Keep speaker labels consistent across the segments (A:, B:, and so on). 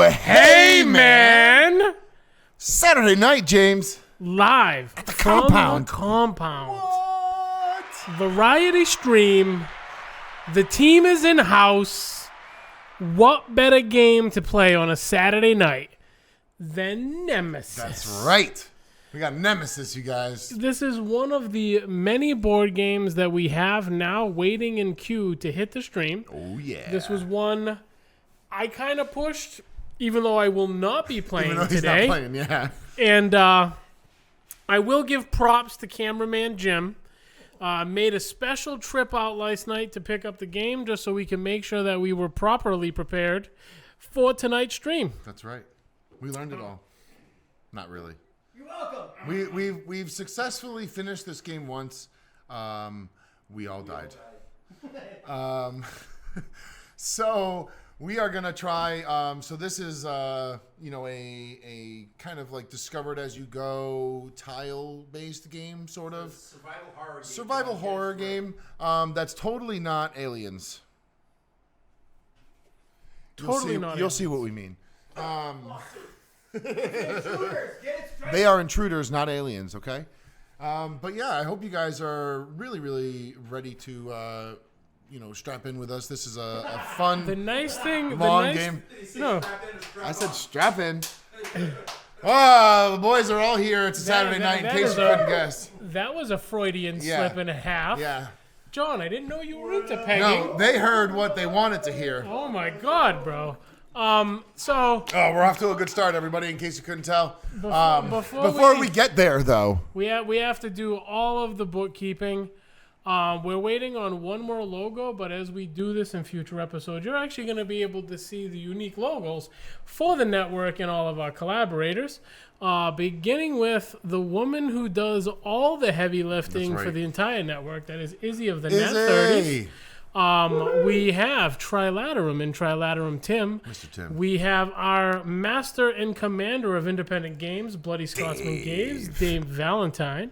A: Hey, man!
B: Saturday night, James.
A: Live
B: at the
A: from
B: compound.
A: the compound.
B: What?
A: Variety stream. The team is in house. What better game to play on a Saturday night than Nemesis?
B: That's right. We got Nemesis, you guys.
A: This is one of the many board games that we have now waiting in queue to hit the stream.
B: Oh, yeah.
A: This was one I kind of pushed, even though I will not be playing
B: Even though he's
A: today.
B: not playing, yeah.
A: And I will give props to cameraman Jim. Made a special trip out last night to pick up the game just so we can make sure that we were properly prepared for tonight's stream.
B: That's right. We learned it all. Not really.
C: You're welcome.
B: We've successfully finished this game once. We all died. So we are gonna try. So this is a kind of like discovered as you go tile based game, sort of survival horror game. That's totally not Aliens. You'll see what we mean. They are intruders, not aliens, okay? But yeah, I hope you guys are really, really ready to, strap in with us. This is a fun,
A: The nice thing,
B: long game.
A: No,
B: I said strap in. Oh, the boys are all here. It's a Saturday night, in
A: that
B: case
A: is
B: you couldn't guess.
A: that was a Freudian
B: Yeah.
A: slip and a half.
B: Yeah.
A: John, I didn't know you were into pegging.
B: No, they heard what they wanted to hear.
A: Oh my God, bro. So
B: Oh, we're off to a good start, everybody, in case you couldn't tell.
A: before
B: we get there, though.
A: we have to do all of the bookkeeping. We're waiting on one more logo, but as we do this in future episodes, you're actually going to be able to see the unique logos for the network and all of our collaborators. Beginning with the woman who does all the heavy lifting
B: That's right.
A: for the entire network. That is Izzy of the Net 30s. We have Trilaterum and Trilaterum Tim.
B: Mr. Tim.
A: We have our master and commander of independent games, Bloody Scotsman Games, Dave Valentine.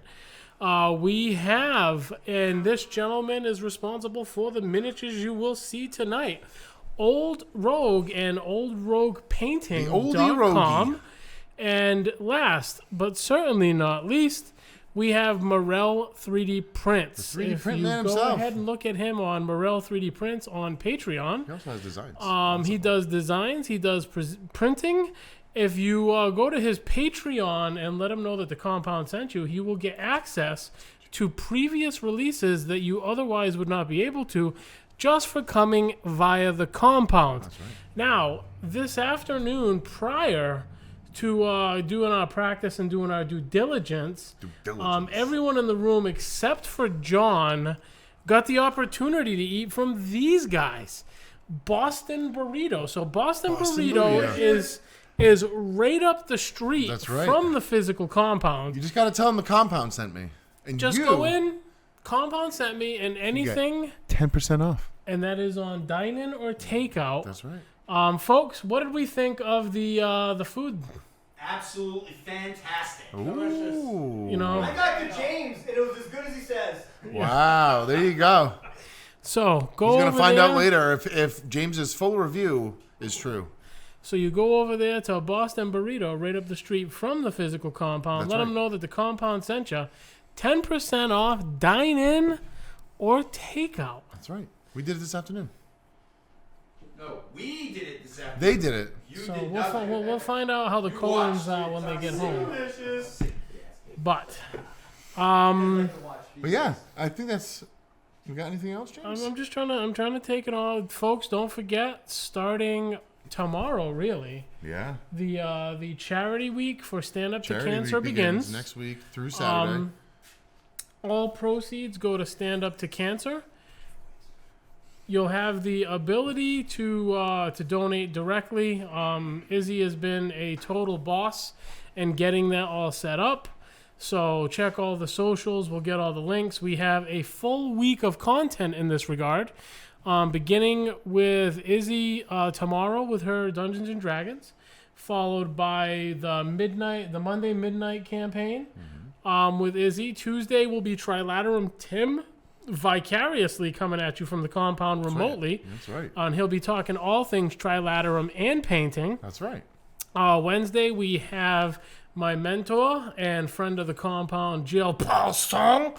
A: We have, and this gentleman is responsible for the miniatures you will see tonight, Old Rogue and Old Rogue Painting.
B: The oldie roguey.
A: And last, but certainly not least, we have Morel 3D Prints.
B: The 3D
A: if
B: print
A: you
B: man
A: go
B: himself.
A: ahead and look at him on Morel 3D Prints on Patreon.
B: He also has designs.
A: He does designs. He does printing. If you go to his Patreon and let him know that the compound sent you, he will get access to previous releases that you otherwise would not be able to just for coming via the compound.
B: That's right.
A: Now, this afternoon, prior to doing our practice and doing our due diligence, everyone in the room except for John got the opportunity to eat from these guys. Boston Burrito. So Boston Burrito is right up the street
B: That's right.
A: from the physical compound.
B: You just got to tell them the compound sent me. And
A: Just go in, compound sent me, and anything,
B: 10% off.
A: and that is on dine-in or takeout.
B: That's right.
A: Folks, what did we think of the food?
C: Absolutely fantastic.
B: Ooh.
A: You know,
C: I got the James, and it was as good as he says.
B: Wow. There you go.
A: so go
B: He's
A: over
B: going to find
A: there.
B: out later if James's full review is true.
A: So you go over there to Boston Burrito right up the street from the physical compound.
B: That's
A: Let them
B: right.
A: know that the compound sent you. 10% off dine-in or takeout.
B: That's right. We did it this afternoon.
C: No, we did it this afternoon.
B: They did it.
C: You
A: So
C: did
A: we'll,
C: nothing.
A: we'll find out how the Coens
C: watched
A: are
C: it.
A: when they get home.
C: Delicious.
A: But
B: But yeah, I think that's... You got anything else, James?
A: I'm just trying to take it all. Folks, don't forget, starting tomorrow, really,
B: Yeah.
A: the charity week for Stand Up to
B: Charity
A: Cancer
B: week
A: begins.
B: next week through Saturday.
A: All proceeds go to Stand Up to Cancer. You'll have the ability to donate directly. Izzy has been a total boss in getting that all set up. So check all the socials. We'll get all the links. We have a full week of content in this regard, beginning with Izzy tomorrow with her Dungeons and Dragons, followed by the Monday midnight campaign with Izzy. Tuesday will be Trilaterum Tim vicariously coming at you from the compound remotely.
B: That's right.
A: And he'll be talking all things Trilaterum and painting.
B: That's right.
A: Wednesday, we have my mentor and friend of the compound, Jill Poisson,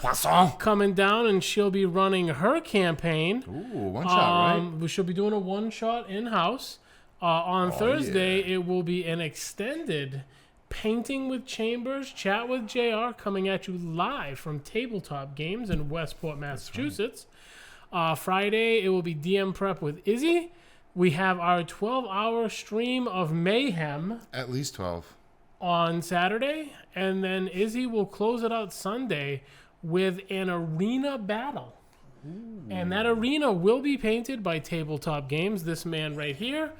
A: coming down, and she'll be running her campaign.
B: Ooh, one shot, right?
A: We should be doing a one-shot in-house. On Thursday, it will be an extended Painting with Chambers, Chat with JR, coming at you live from Tabletop Games in Westport, Massachusetts. Friday, it will be DM Prep with Izzy. We have our 12-hour stream of Mayhem
B: At least 12.
A: on Saturday, and then Izzy will close it out Sunday with an arena battle. And that arena will be painted by Tabletop Games, this man right here,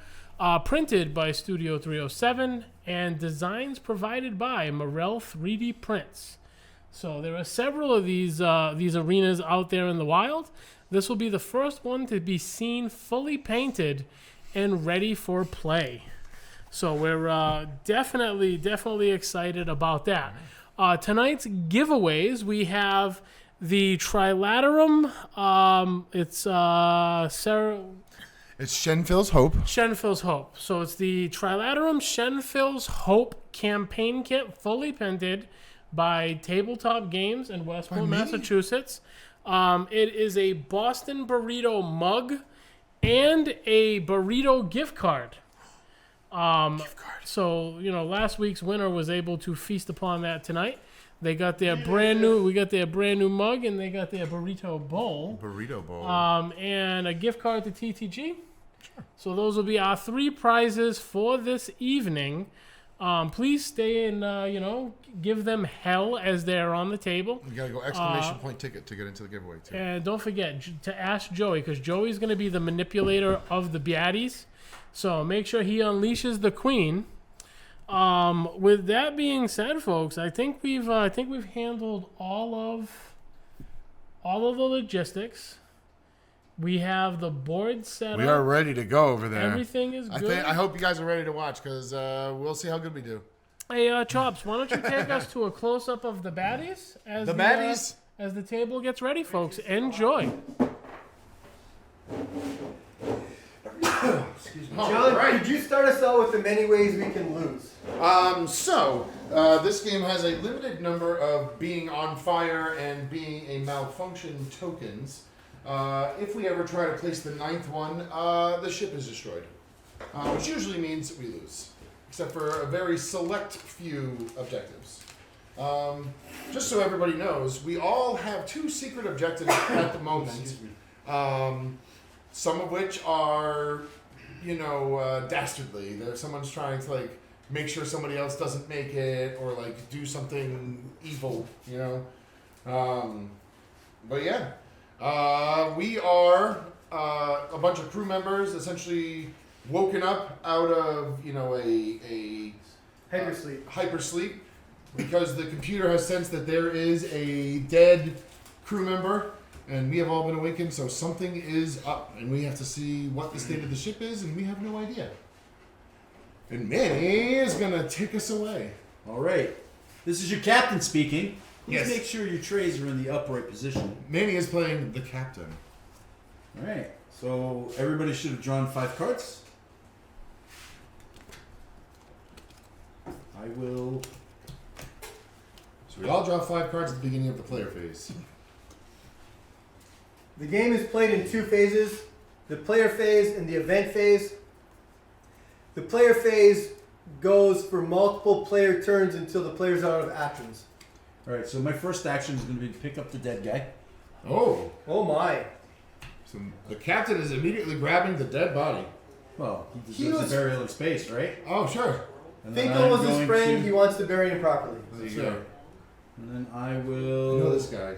A: printed by Studio 307, and designs provided by Morel 3D Prints. So there are several of these arenas out there in the wild. This will be the first one to be seen fully painted and ready for play. So we're definitely excited about that. Tonight's giveaways, we have the Trilaterum. It's
B: Shenfield's Hope.
A: Shenfield's Hope. So it's the Trilaterum Shenfield's Hope campaign kit, fully painted by Tabletop Games in Westport, Massachusetts. It is a Boston burrito mug and a burrito gift card. So, last week's winner was able to feast upon that tonight. They got their we got their brand new mug, and they got their burrito bowl. And a gift card to TTG. Sure. So those will be our 3 prizes for this evening. Please stay and, give them hell as they're on the table.
B: You got to go exclamation point ticket to get into the giveaway, too.
A: And don't forget to ask Joey, because Joey's going to be the manipulator of the baddies. So make sure he unleashes the queen. With that being said, folks, I think we've handled all of the logistics. We have the board set up.
B: We are ready to go over there.
A: Everything is good.
B: I hope you guys are ready to watch, because we'll see how good we do.
A: Hey, Chops, why don't you take us to a close-up of the baddies? As the table gets ready, folks. Enjoy.
C: Excuse me. John, could you start us out with the many ways we can lose?
B: This game has a limited number of being on fire and being a malfunction tokens. If we ever try to place the 9th one, the ship is destroyed, which usually means we lose, except for a very select few objectives. Just so everybody knows, we all have 2 secret objectives at the moment. Some of which are, dastardly. Someone's trying to make sure somebody else doesn't make it, or do something evil. But yeah. We are a bunch of crew members essentially woken up out of, a hypersleep because the computer has sensed that there is a dead crew member, and we have all been awakened, so something is up, and we have to see what the state of the ship is, and we have no idea. And Manny is going to take us away.
D: All right. This is your captain speaking. Please
B: Yes.
D: make sure your trays are in the upright position.
B: Manny is playing the captain.
D: All right. So everybody should have drawn 5 cards. I will.
B: So we all draw 5 cards at the beginning of the player phase.
C: The game is played in 2 phases, the player phase and the event phase. The player phase goes for multiple player turns until the players are out of actions.
D: All right. So my first action is going to be to pick up the dead guy.
B: Oh.
C: Oh my.
B: So the captain is immediately grabbing the dead body.
D: Well, he deserves a burial in space, right?
B: Oh, sure.
D: And then
C: Finkel
D: I'm
C: was his
D: going
C: friend,
D: to-
C: he wants to bury him properly.
B: There you
D: Sure.
B: go.
D: And then I will
B: You know this guy.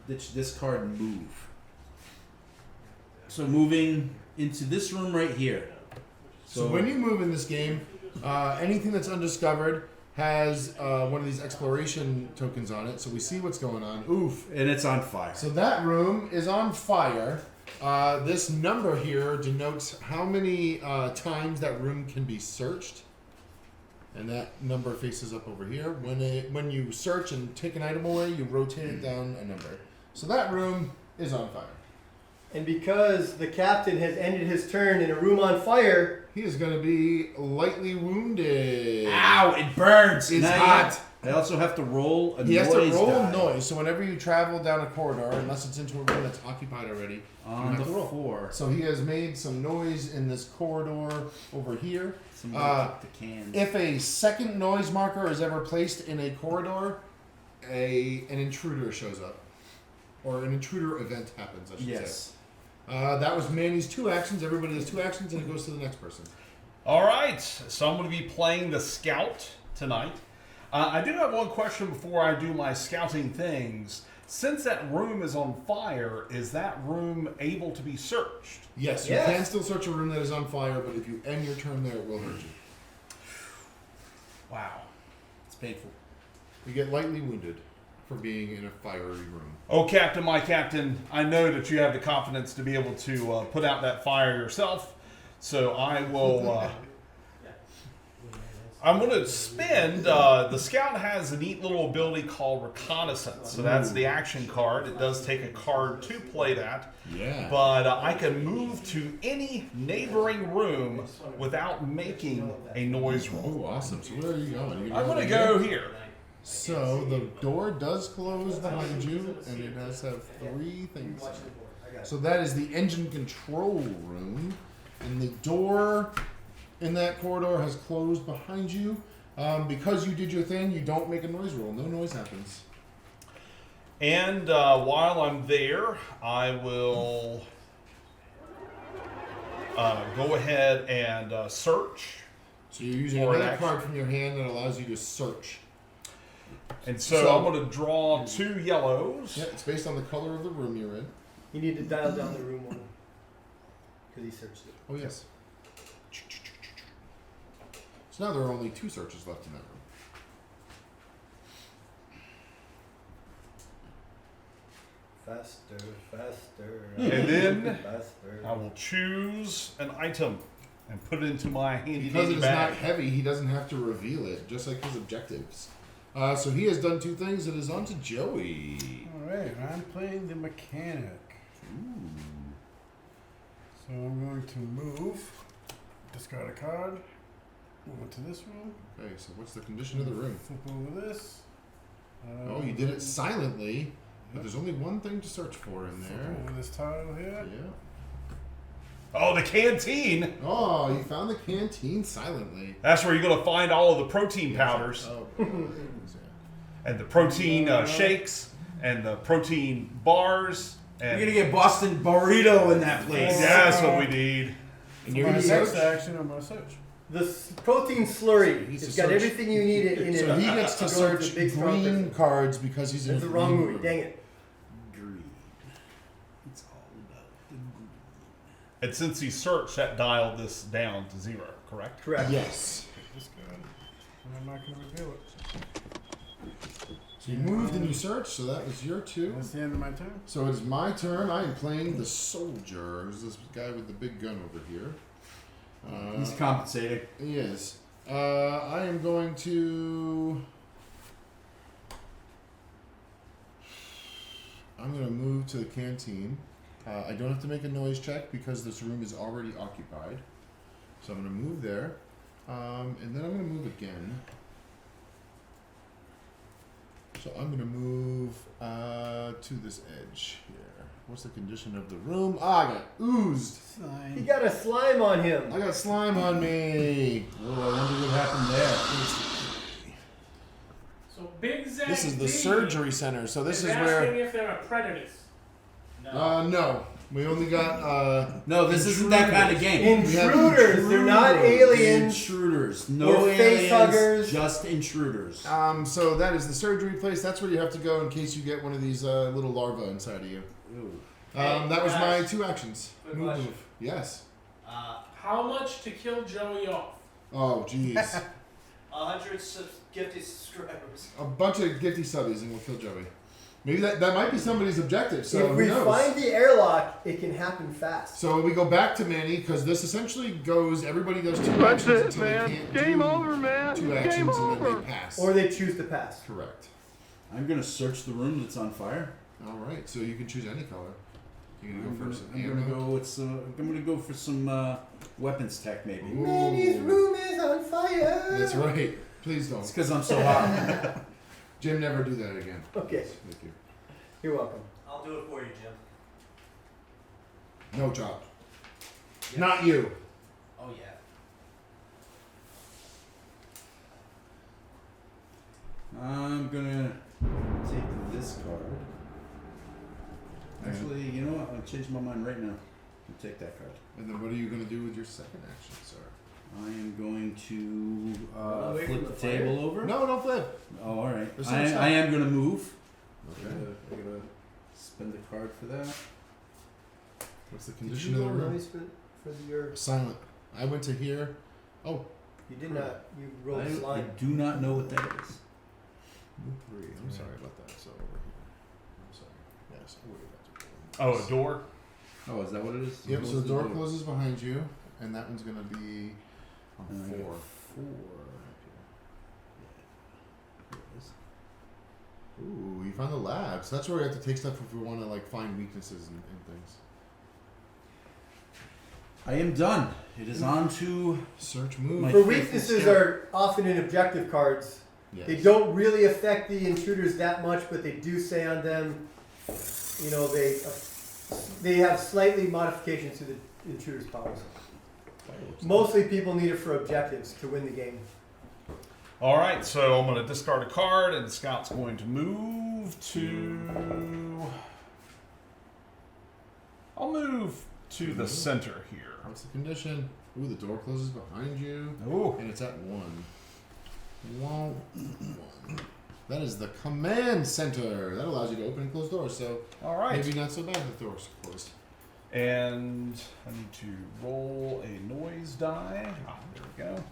D: ditch this card and move. So moving into this room right here.
B: So when you move in this game, anything that's undiscovered has one of these exploration tokens on it, so we see what's going on. Oof.
D: And it's on fire.
B: So that room is on fire. This number here denotes how many times that room can be searched. And that number faces up over here. When you search and take an item away, you rotate it down a number. So that room is on fire.
C: And because the captain has ended his turn in a room on fire,
B: He is going to be lightly wounded.
D: Ow! It burns.
B: It's
D: Now
B: hot.
D: I also have to roll a
B: He
D: noise
B: has to roll
D: die
B: a noise. So whenever you travel down a corridor, unless it's into a room that's occupied already,
D: on
B: you
D: the
B: have to roll.
D: 4.
B: So he has made some noise in this corridor over here.
D: Somebody kick the cans.
B: If a second noise marker is ever placed in a corridor, an intruder shows up. Or an intruder event happens, I should
D: Yes.
B: say. That was Manny's 2 actions. Everybody has 2 actions, and it goes to the next person.
E: All right, so I'm going to be playing the scout tonight. I do have one question before I do my scouting things. Since that room is on fire, is that room able to be searched?
B: Yes, you can still search a room that is on fire, but if you end your turn there, it will hurt you.
E: Wow.
D: It's painful.
B: You get lightly wounded for being in a fiery room.
E: Oh, Captain, my Captain, I know that you have the confidence to be able to put out that fire yourself, so I will... I'm going to spend... the Scout has a neat little ability called Reconnaissance, so that's the action card. It does take a card to play that.
B: Yeah.
E: But I can move to any neighboring room without making a noise roll.
B: Oh, awesome. So where are you going?
E: I'm going to go here.
B: So the door does close behind you, and it does have 3 things. So that is the engine control room, and the door in that corridor has closed behind you. Because you did your thing, you don't make a noise roll. No noise happens.
E: And while I'm there, I will go ahead and search.
B: So you're using
E: Or an
B: another
E: action.
B: card from your hand that allows you to search.
E: And so I'm going to draw 2 yellows.
B: Yeah, it's based on the color of the room you're in.
C: you need to dial down the room one. Because he searched it.
B: Oh, yes. So now there are only 2 searches left in that room.
C: Faster, faster.
E: And then
C: faster.
E: I will choose an item and put it into my handy
B: Because it
E: dandy
B: is
E: bag.
B: not heavy, he doesn't have to reveal it, just like his objectives. So he has done 2 things. It is on to Joey.
F: Alright, I'm playing the mechanic. So I'm going to move, discard a card, move it to this room,
B: Okay, so what's the condition of the room?
F: flip over this.
B: Oh, you did it silently, but there's only one thing to search for in
F: Flip
B: there.
F: over this tile here.
B: Yeah.
E: Oh, the canteen!
B: Oh, you found the canteen silently.
E: That's where you're going to find all of the protein powders
B: Oh,
E: and the protein shakes and the protein bars.
D: You're
E: And
D: gonna get Boston burrito in that place.
E: that's what we need.
B: and
F: For
B: you're
F: my
B: gonna
F: next
B: search.
F: action, I'm going to search.
C: The protein slurry.
B: Needs
C: It's
B: to
C: got
B: search.
C: everything you need in it.
B: So he gets to
C: go with
B: search
C: the big strong
B: green
C: person.
B: cards because he's in
C: That's
B: a
C: the wrong
B: green
C: movie.
B: room.
C: Dang it.
D: Green. It's all about the green.
E: And since he searched, that dialed this down to 0, correct?
C: Correct.
B: Yes.
F: This card. And I'm not going to reveal it.
B: So you moved and you searched, so that was your 2.
F: That's the end of my turn.
B: So it is my turn. I am playing the soldier. Who's this guy with the big gun over here?
D: He's compensating.
B: He is. I am going to. I'm going to move to the canteen. I don't have to make a noise check because this room is already occupied. So I'm going to move there. And then I'm going to move again. So I'm going to move to this edge here. What's the condition of the room? Ah, I got oozed.
C: He
F: Slime.
C: got a slime on him.
B: I got slime on me.
D: Oh, I wonder what happened there.
A: So Big Zach
B: This is the
A: D
B: surgery center. So this is
A: asking
B: where.
A: if there are predators.
B: No. We only got.
D: No, this isn't that kind of game.
B: We have
C: Intruders. They're not aliens.
D: Intruders. No
C: Or face
D: aliens,
C: huggers.
D: just intruders.
B: So that is the surgery place. That's where you have to go in case you get one of these little larvae inside of you. That was my 2 actions.
G: Quick
B: Move,
G: question.
B: move. Yes.
A: How much to kill Joey off?
B: Oh, jeez.
G: 100 gifted subscribers.
B: A bunch of gifty subbies and we'll kill Joey. Maybe that might be somebody's objective. So
C: if
B: who
C: we
B: knows?
C: find the airlock, it can happen fast.
B: So we go back to Manny because this essentially goes. Everybody does 2
F: That's
B: actions
F: it,
B: until
F: man.
B: they can't
F: Game
B: do
F: over, man.
B: 2 actions
F: Game
B: and then
F: over.
B: they pass.
C: Or they choose to pass.
B: Correct.
D: I'm gonna search the room that's on fire.
B: All right. So you can choose any color. You're gonna go first.
D: I'm gonna go for some weapons tech maybe.
B: Ooh.
C: Manny's room is on fire.
B: That's right. Please don't.
D: It's because I'm so hot.
B: Jim, never do that again.
C: Okay,
B: Thank you.
C: you're welcome.
G: I'll do it for you, Jim.
B: No job. Not you.
G: Oh yeah.
D: I'm gonna take this card. Actually, you know what? I'll change my mind right now. I'll take that card.
B: And then what are you gonna do with your second action, sir?
D: I am going to
C: Away from
D: flip
C: the
D: the
C: fire?
D: table over.
B: No, don't flip.
D: Oh, all right.
B: There's
D: I,
B: some stuff.
D: I am gonna move.
B: Okay.
D: I gotta spend the card for that.
B: What's the
C: Did
B: condition
C: you
B: of the
C: roll
B: room?
C: noise for your...
B: Silent. I went to here. Oh,
C: You did not. You rolled
D: I
C: slime.
D: do not know what that is.
B: move 3. I'm sorry about that. So over here. I'm sorry. Yes.
E: Oh, a door.
D: Oh, is that what it is?
B: Yep.
D: Close
B: So the door
D: door.
B: closes behind you, and that one's gonna be on
D: And I got
B: 4.
D: 4 up here. Yeah. Here it is.
B: Ooh, you found the lab. So that's where we have to take stuff if we want to like find weaknesses and things.
D: I am done. It is on to
B: Search move.
D: My
C: For
D: faithful
C: weaknesses
D: scout.
C: are often in objective cards.
B: Yes.
C: They don't really affect the intruders that much, but they do say on them, you know, they have slightly modifications to the intruder's powers. Mostly people need it for objectives to win the game.
E: All right, so I'm going to discard a card, and the scout's going to move to. I'll move to the center here.
B: What's the condition? Ooh, the door closes behind you,
E: Ooh.
B: and it's at 1. 1. That is the command center. That allows you to open and close doors. So
E: All right.
B: maybe not so bad the doors closed.
E: And I need to roll a noise die. Ah, there we go.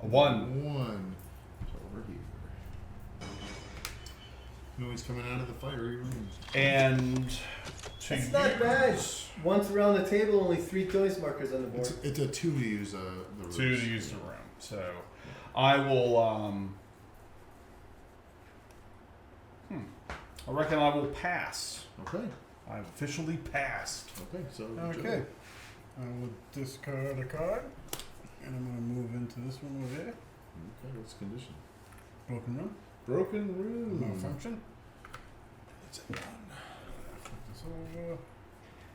E: A 1.
B: 1. So over here. Noise coming out of the fiery rooms.
E: And to
C: It's not bad. Once around the table, only 3 noise markers on the board.
B: It's a 2 to use the rooms.
E: 2 to use the room. So I will. I reckon I will pass.
B: Okay.
E: I've officially passed.
B: Okay. So
F: Okay. I will discard a card, and I'm gonna move into this one over there.
B: Okay. What's the condition?
F: Broken room.
B: Broken room.
F: Malfunction.
B: It's a 1.
F: Flip this over.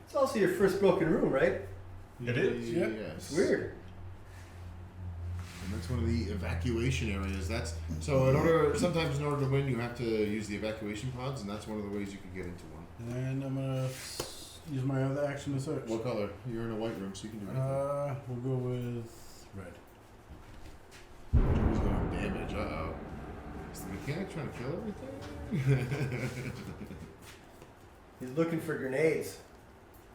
C: It's also your first broken room, right?
E: It is,
F: yeah.
B: Yes.
C: It's weird.
B: And that's one of the evacuation areas. That's so. Sometimes in order to win, you have to use the evacuation pods, and that's one of the ways you can get into one.
F: And I'm gonna use my other action to search.
B: What color? You're in a white room, so you can do anything.
F: We'll go with red.
B: Joey's going damage. Uh oh. Is the mechanic trying to kill everything?
C: He's looking for grenades.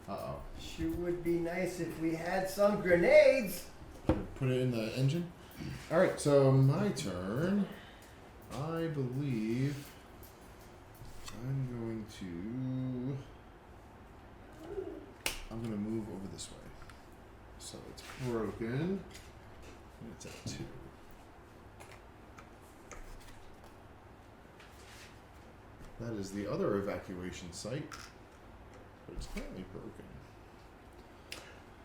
B: Uh oh.
C: Sure would be nice if we had some grenades.
B: Put it in the engine. All right. So my turn. I believe I'm going to. I'm going to move over this way. So it's broken. And it's at 2. That is the other evacuation site. But it's currently broken.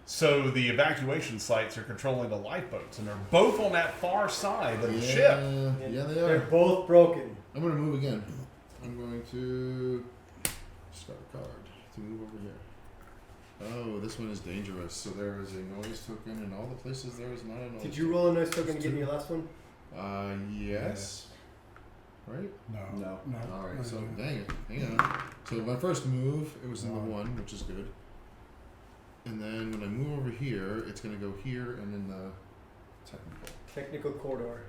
E: So the evacuation sites are controlling the lifeboats, and they're both on that far side of the ship.
B: Yeah, they
C: They're
B: are.
C: both broken.
B: I'm going to move again. I'm going to start a card to move over here. Oh, this one is dangerous. So there is a noise token in all the places there is not a noise
C: Did you roll a noise token to get me your last one?
B: yes. Right?
F: No.
D: No.
F: No.
B: Alright,
F: no,
B: so
F: no.
B: dang it. Hang on. So my first move, it was in the 1, which is good. And then when I move over here, it's going to go here and in the technical.
C: Technical corridor.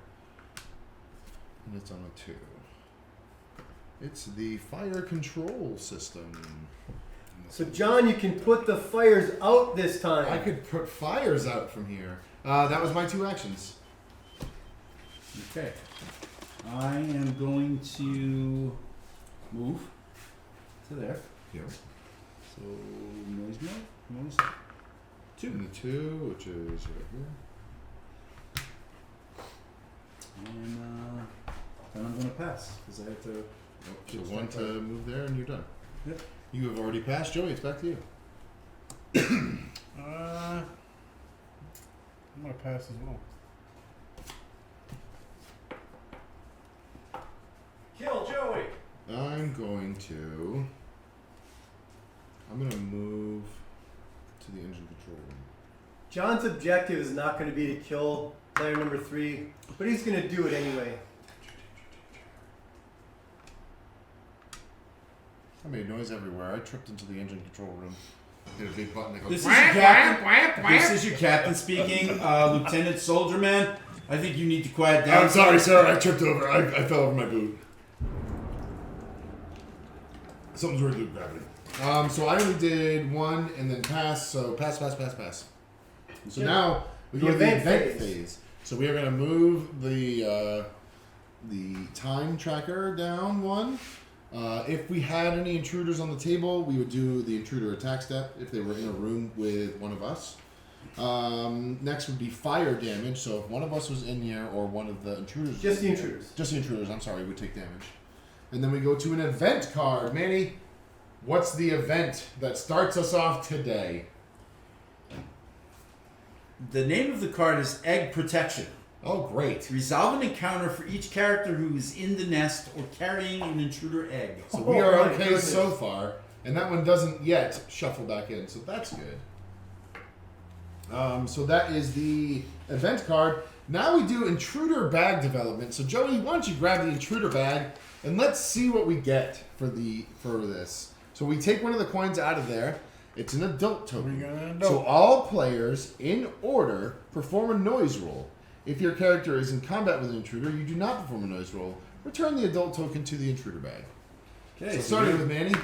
B: And it's on a 2. It's the fire control system.
C: So John, you can put the fires out this time.
B: I could put fires out from here. That was my 2 actions.
D: Okay. I am going to move to there.
B: Yep.
D: So noise mode. 2.
B: And the 2, which is right here.
D: And then I'm going to pass because I have to.
B: So 1 to move there, and you're done.
D: Yep.
B: You have already passed, Joey. It's back to you.
F: I'm gonna pass as well.
G: Kill Joey.
B: I'm going to move to the engine control room.
C: John's objective is not going to be to kill player number 3, but he's going to do it anyway.
B: I made noise everywhere. I tripped into the engine control room. Hit a big button that goes.
D: This is your captain. This is your captain speaking, Lieutenant Soldier Man. I think you need to quiet down.
B: I'm sorry, sir. I tripped over. I fell over my boot. Something's really good gravity. So I only did 1 and then pass. So pass. So now we go to the event phase. So we are going to move the time tracker down 1. If we had any intruders on the table, we would do the intruder attack step if they were in a room with one of us. Next would be fire damage. So if one of us was in here or one of the intruders.
C: Just the intruders.
B: Just the intruders, I'm sorry, would take damage. And then we go to an event card. Manny, what's the event that starts us off today?
D: The name of the card is Egg Protection.
B: Oh, great.
D: Resolve an encounter for each character who is in the nest or carrying an intruder egg.
B: So we are
C: Oh, my
B: okay
C: goodness.
B: so far. And that one doesn't yet shuffle back in, so that's good. So that is the event card. Now we do intruder bag development. So Joey, why don't you grab the intruder bag and let's see what we get for this. So we take one of the coins out of there. It's an adult token. So all players in order perform a noise roll. If your character is in combat with an intruder, you do not perform a noise roll. Return the adult token to the intruder bag. Okay, so starting with Manny.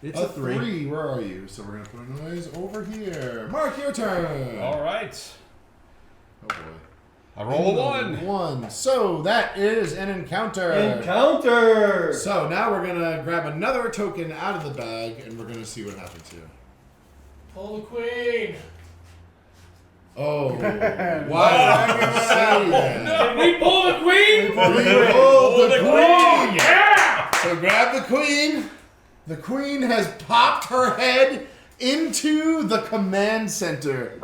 D: It's a 3.
B: Where are you? So we're going to put a noise over here. Mark, your turn.
E: All right.
B: Oh, boy.
E: I roll a 1.
B: 1. So that is an encounter.
C: Encounter!
B: So now we're going to grab another token out of the bag, and we're going to see what happens here.
A: Pull the queen.
B: Oh, why did you say that?
A: Did we pull the queen?
B: We pulled the queen.
A: Yeah!
B: So grab the queen. The queen has popped her head into the command center.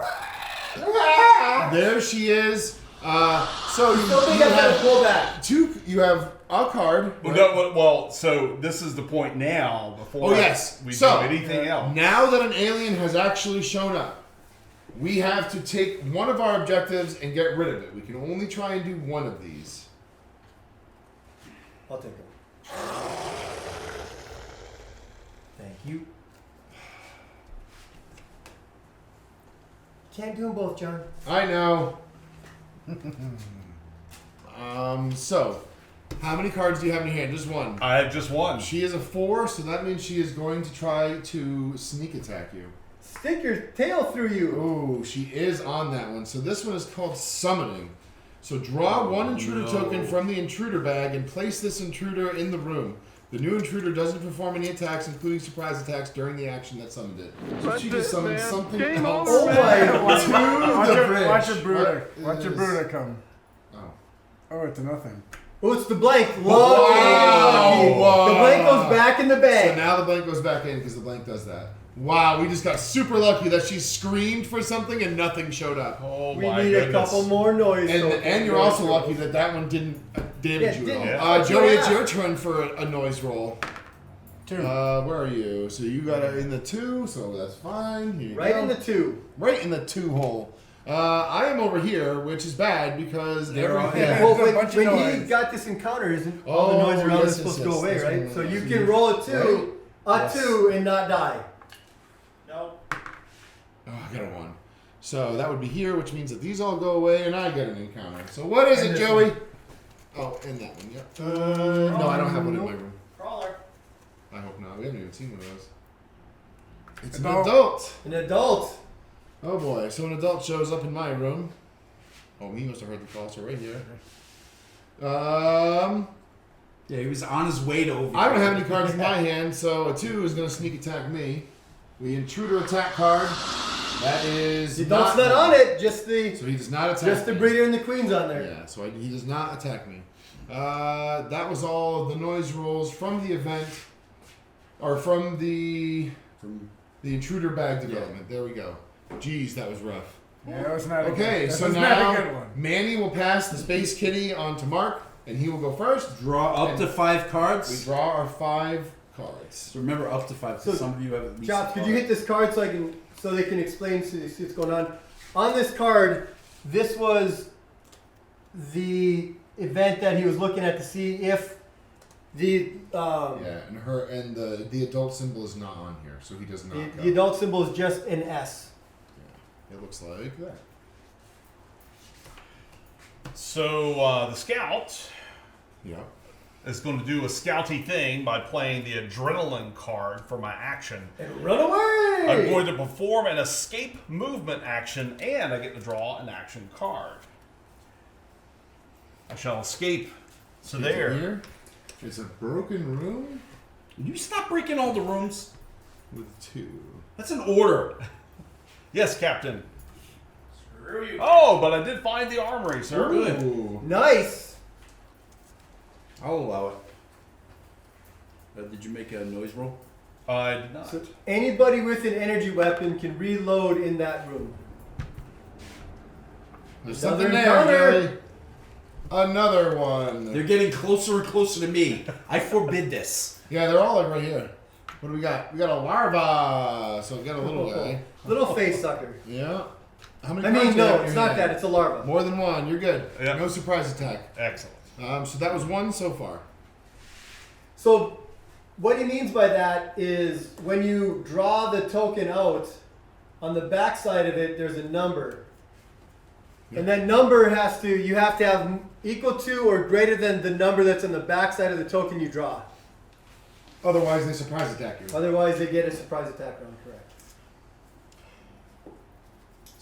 B: There she is. So you have
C: pull back.
B: 2. You have a card.
E: Well,
B: Right?
E: well, so this is the point now. Before
B: Oh, yes.
E: we
B: So,
E: do anything else.
B: Now that an alien has actually shown up, we have to take one of our objectives and get rid of it. We can only try and do one of these.
C: I'll take it. Thank you. Can't do them both, John.
B: I know. So, how many cards do you have in your hand? Just 1.
E: I have just 1.
B: She is a 4, so that means she is going to try to sneak attack you.
C: Stick your tail through you.
B: Oh, she is on that one. So this one is called summoning. So draw 1 intruder token from the intruder bag and place this intruder in the room. The new intruder doesn't perform any attacks, including surprise attacks, during the action that summoned it. So she just summoned something else.
C: Oh my
F: Watch
B: to the bridge.
F: Watch your brooder.
B: What
F: Watch your
B: is-
F: brooder come.
B: Oh.
F: Oh, it's a nothing.
C: Oh, it's the blank.
B: Wow.
C: Lucky. The blank goes back in the
B: So
C: bag.
B: now the blank goes back in because the blank does that. Wow, we just got super lucky that she screamed for something and nothing showed up.
E: Oh
C: We
E: my
C: need
E: goodness.
C: a couple more noise.
B: And you're also lucky that that one didn't damage you
C: didn't.
B: at all.
E: Yeah.
B: Joey, it's your turn for a noise roll.
F: 2.
B: Where are you? So you got it in the 2, so that's fine. Here you
C: Right
B: go.
C: in the 2.
B: Right in the 2 hole. I am over here, which is bad because
F: They're all-
B: everything.
F: Yeah.
C: Well,
F: There's a bunch of
C: when he
F: noise.
C: got this encounter, isn't all the
B: Oh,
C: noise around
B: yes,
C: is supposed to
B: yes,
C: go away,
B: yes,
C: right?
B: yes.
C: So you can roll a 2,
B: Yes.
C: a 2, and not die.
G: No.
B: Oh, I got a 1. So that would be here, which means that these all go away and I get an encounter. So what is
C: And
B: it,
C: this
B: Joey? Oh, and that one, yep. No, I don't have one in my room.
G: Crawler.
B: I hope not. We haven't even seen one of those. It's an
F: Adult.
B: adult.
C: An adult.
B: Oh boy, so an adult shows up in my room. Oh, he must have heard the call, so right here. 1, Yeah,
D: he was on his way to over.
B: I don't have any cards in my hand, so a 2 is going to sneak attack me. The intruder attack card. That is.
C: The adult's not on it, just
B: So he does not attack
C: the
B: me.
C: breeder and the queen's on there.
B: Yeah, so he does not attack me. That was all the noise rules from the event, or from the intruder bag development. There we go. Jeez, that was rough.
F: Yeah, that was not a
B: Okay,
F: good, that
B: so
F: was
B: now
F: not a good one.
B: Manny will pass the Space Kitty on to Mark, and he will go first.
D: Draw up to 5
B: We
D: cards.
B: draw our 5 cards.
D: So remember, up to 5.
C: So,
D: So some of you have at least.
C: Chops,
D: a
C: could
D: card.
C: you hit this card so they can explain so you see what's going on? On this card, this was the event that he was looking at to see if the
B: Yeah, and the adult symbol is not on here, so he does not. go.
C: the adult symbol is just an S.
B: It looks like that.
E: So the scout
B: Yeah.
E: is going to do a scouty thing by playing the adrenaline card for my action.
C: And run away!
E: I'm going to perform an escape movement action, and I get to draw an action card. I shall escape. So there.
B: Here. It's a broken room
D: Can you stop breaking all the rooms?
B: with 2.
D: That's an order.
E: Yes, Captain.
G: Screw you.
E: Oh, but I did find the armory, sir.
D: Good.
B: Ooh.
C: Nice.
D: I'll allow it. Did you make a noise roll?
E: I did not.
C: So anybody with an energy weapon can reload in that room.
B: There's
C: Another
B: something there,
C: encounter.
B: Jerry. Another one.
D: They're getting closer and closer to me. I forbid this.
B: Yeah, they're all like right here. What do we got? We got a larva. So we got a little guy.
C: Little face sucker.
B: Yeah. How many
C: I
B: cards
C: mean,
B: do you have
C: no,
B: in
C: it's
B: your
C: not
B: hand?
C: that. It's a larva.
B: More than one. You're good.
E: Yeah.
B: No surprise attack.
E: Excellent.
B: So that was 1 so far.
C: So what he means by that is when you draw the token out, on the back side of it, there's a number. And that number you have to have equal to or greater than the number that's on the back side of the token you draw.
B: Otherwise, they surprise attack you.
C: Otherwise, they get a surprise attack round, correct?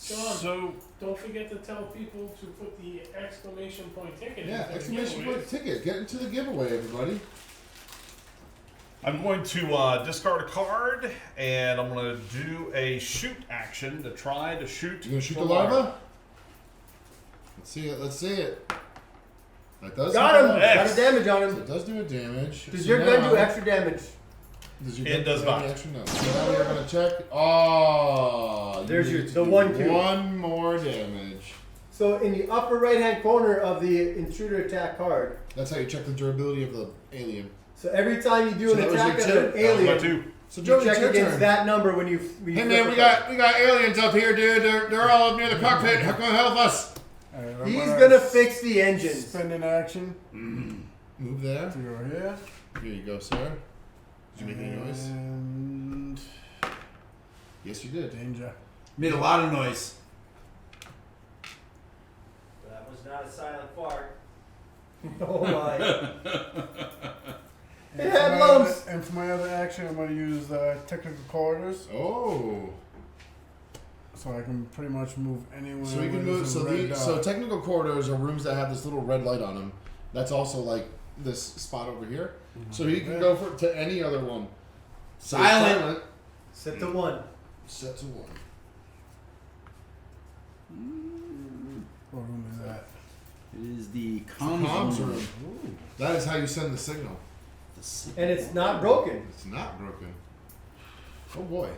A: John,
E: So
A: don't forget to tell people to put the exclamation point ticket in.
B: Yeah,
A: for the
B: exclamation
A: giveaways.
B: point ticket. Get into the giveaway, everybody.
E: I'm going to discard a card, and I'm going to do a shoot action to try to shoot.
B: You gonna shoot the larva? Let's see it. Let's see it. That does
C: Got
B: hit
C: him!
B: the-
E: X.
C: Got a damage on
B: So
C: him.
B: it does do a damage.
C: Does
B: So
C: your gun
B: now-
C: do extra damage?
B: Does your
E: It
B: gun
E: does
B: do any
E: not.
B: Extra? No. So now we're gonna check. Oh, you
C: There's
B: need
C: your-
B: to
C: the
B: do
C: 1/2.
B: 1 more damage.
C: So in the upper right hand corner of the intruder attack card,
B: That's how you check the durability of the alien.
C: so every time you do
B: So
C: an
B: that was
C: attack
B: your
C: on an
B: two?
E: That was my
C: alien,
E: 2.
B: So
C: you
B: Joey,
C: check
B: it's your
C: against
B: turn.
C: that number when you
B: Hey
C: flip
B: man,
C: the
B: we
C: card.
B: got aliens up here, dude. They're all up near the cockpit. How can you help us?
F: Alright, I'm
C: He's gonna fix the engines.
F: spend an action
B: Move there.
F: to go here.
B: Here you go, sir. Did you make any noise?
F: And
B: Yes, you did.
F: danger.
D: Made a lot of noise.
G: That was not a silent fart.
C: Oh my!
F: And
C: It
F: for
C: had
F: my
C: lumps.
F: other- and for my other action, I'm going to use technical corridors,
B: Oh.
F: so I can pretty much move anywhere.
B: So you can
F: where
B: move.
F: there's a
B: So
F: red dot.
B: so technical corridors are rooms that have this little red light on them. That's also like this spot over here. So you can go to any other one. So
D: Silent.
C: Set to 1.
B: Set to 1.
F: What room is that?
D: It is the
B: Comms room.
D: Ooh.
B: That is how you send the signal.
C: And it's not broken.
B: It's not broken. Oh boy.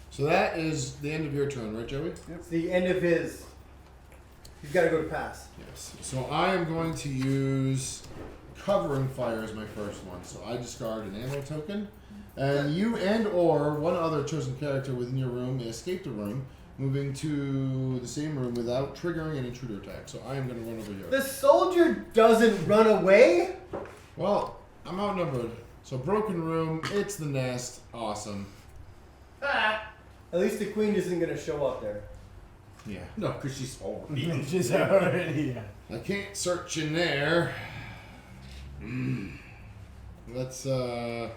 B: So that is the end of your turn, right, Joey?
C: It's the end of his. He's got to go to pass.
B: Yes. So I am going to use covering fire as my first one. So I discard an ammo token, and you and or one other chosen character within your room may escape the room, moving to the same room without triggering an intruder attack. So I am going to run over here.
C: The soldier doesn't run away.
B: Well, I'm outnumbered. So broken room. It's the nest. Awesome.
C: At least the queen isn't going to show up there.
B: Yeah.
D: No, because she's already.
F: She's already here.
B: I can't search in there. Let's dang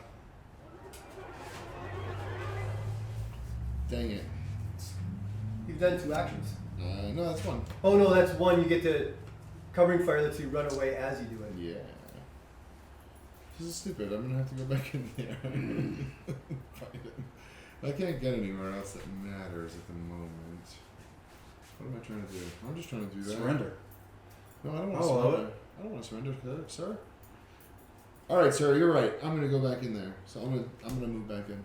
B: it.
C: You've done 2 actions.
B: No, that's one.
C: Oh no, that's 1. You get to Covering fire lets you run away as you do it.
B: Yeah. This is stupid. I'm gonna have to go back in there. Find him. I can't get anywhere else that matters at the moment. What am I trying to do? I'm just trying to do that.
D: Surrender.
B: No, I don't want to
D: Oh,
B: surrender. I don't want to surrender, sir. All right, sir. You're right. I'm gonna go back in there. So I'm gonna move back in.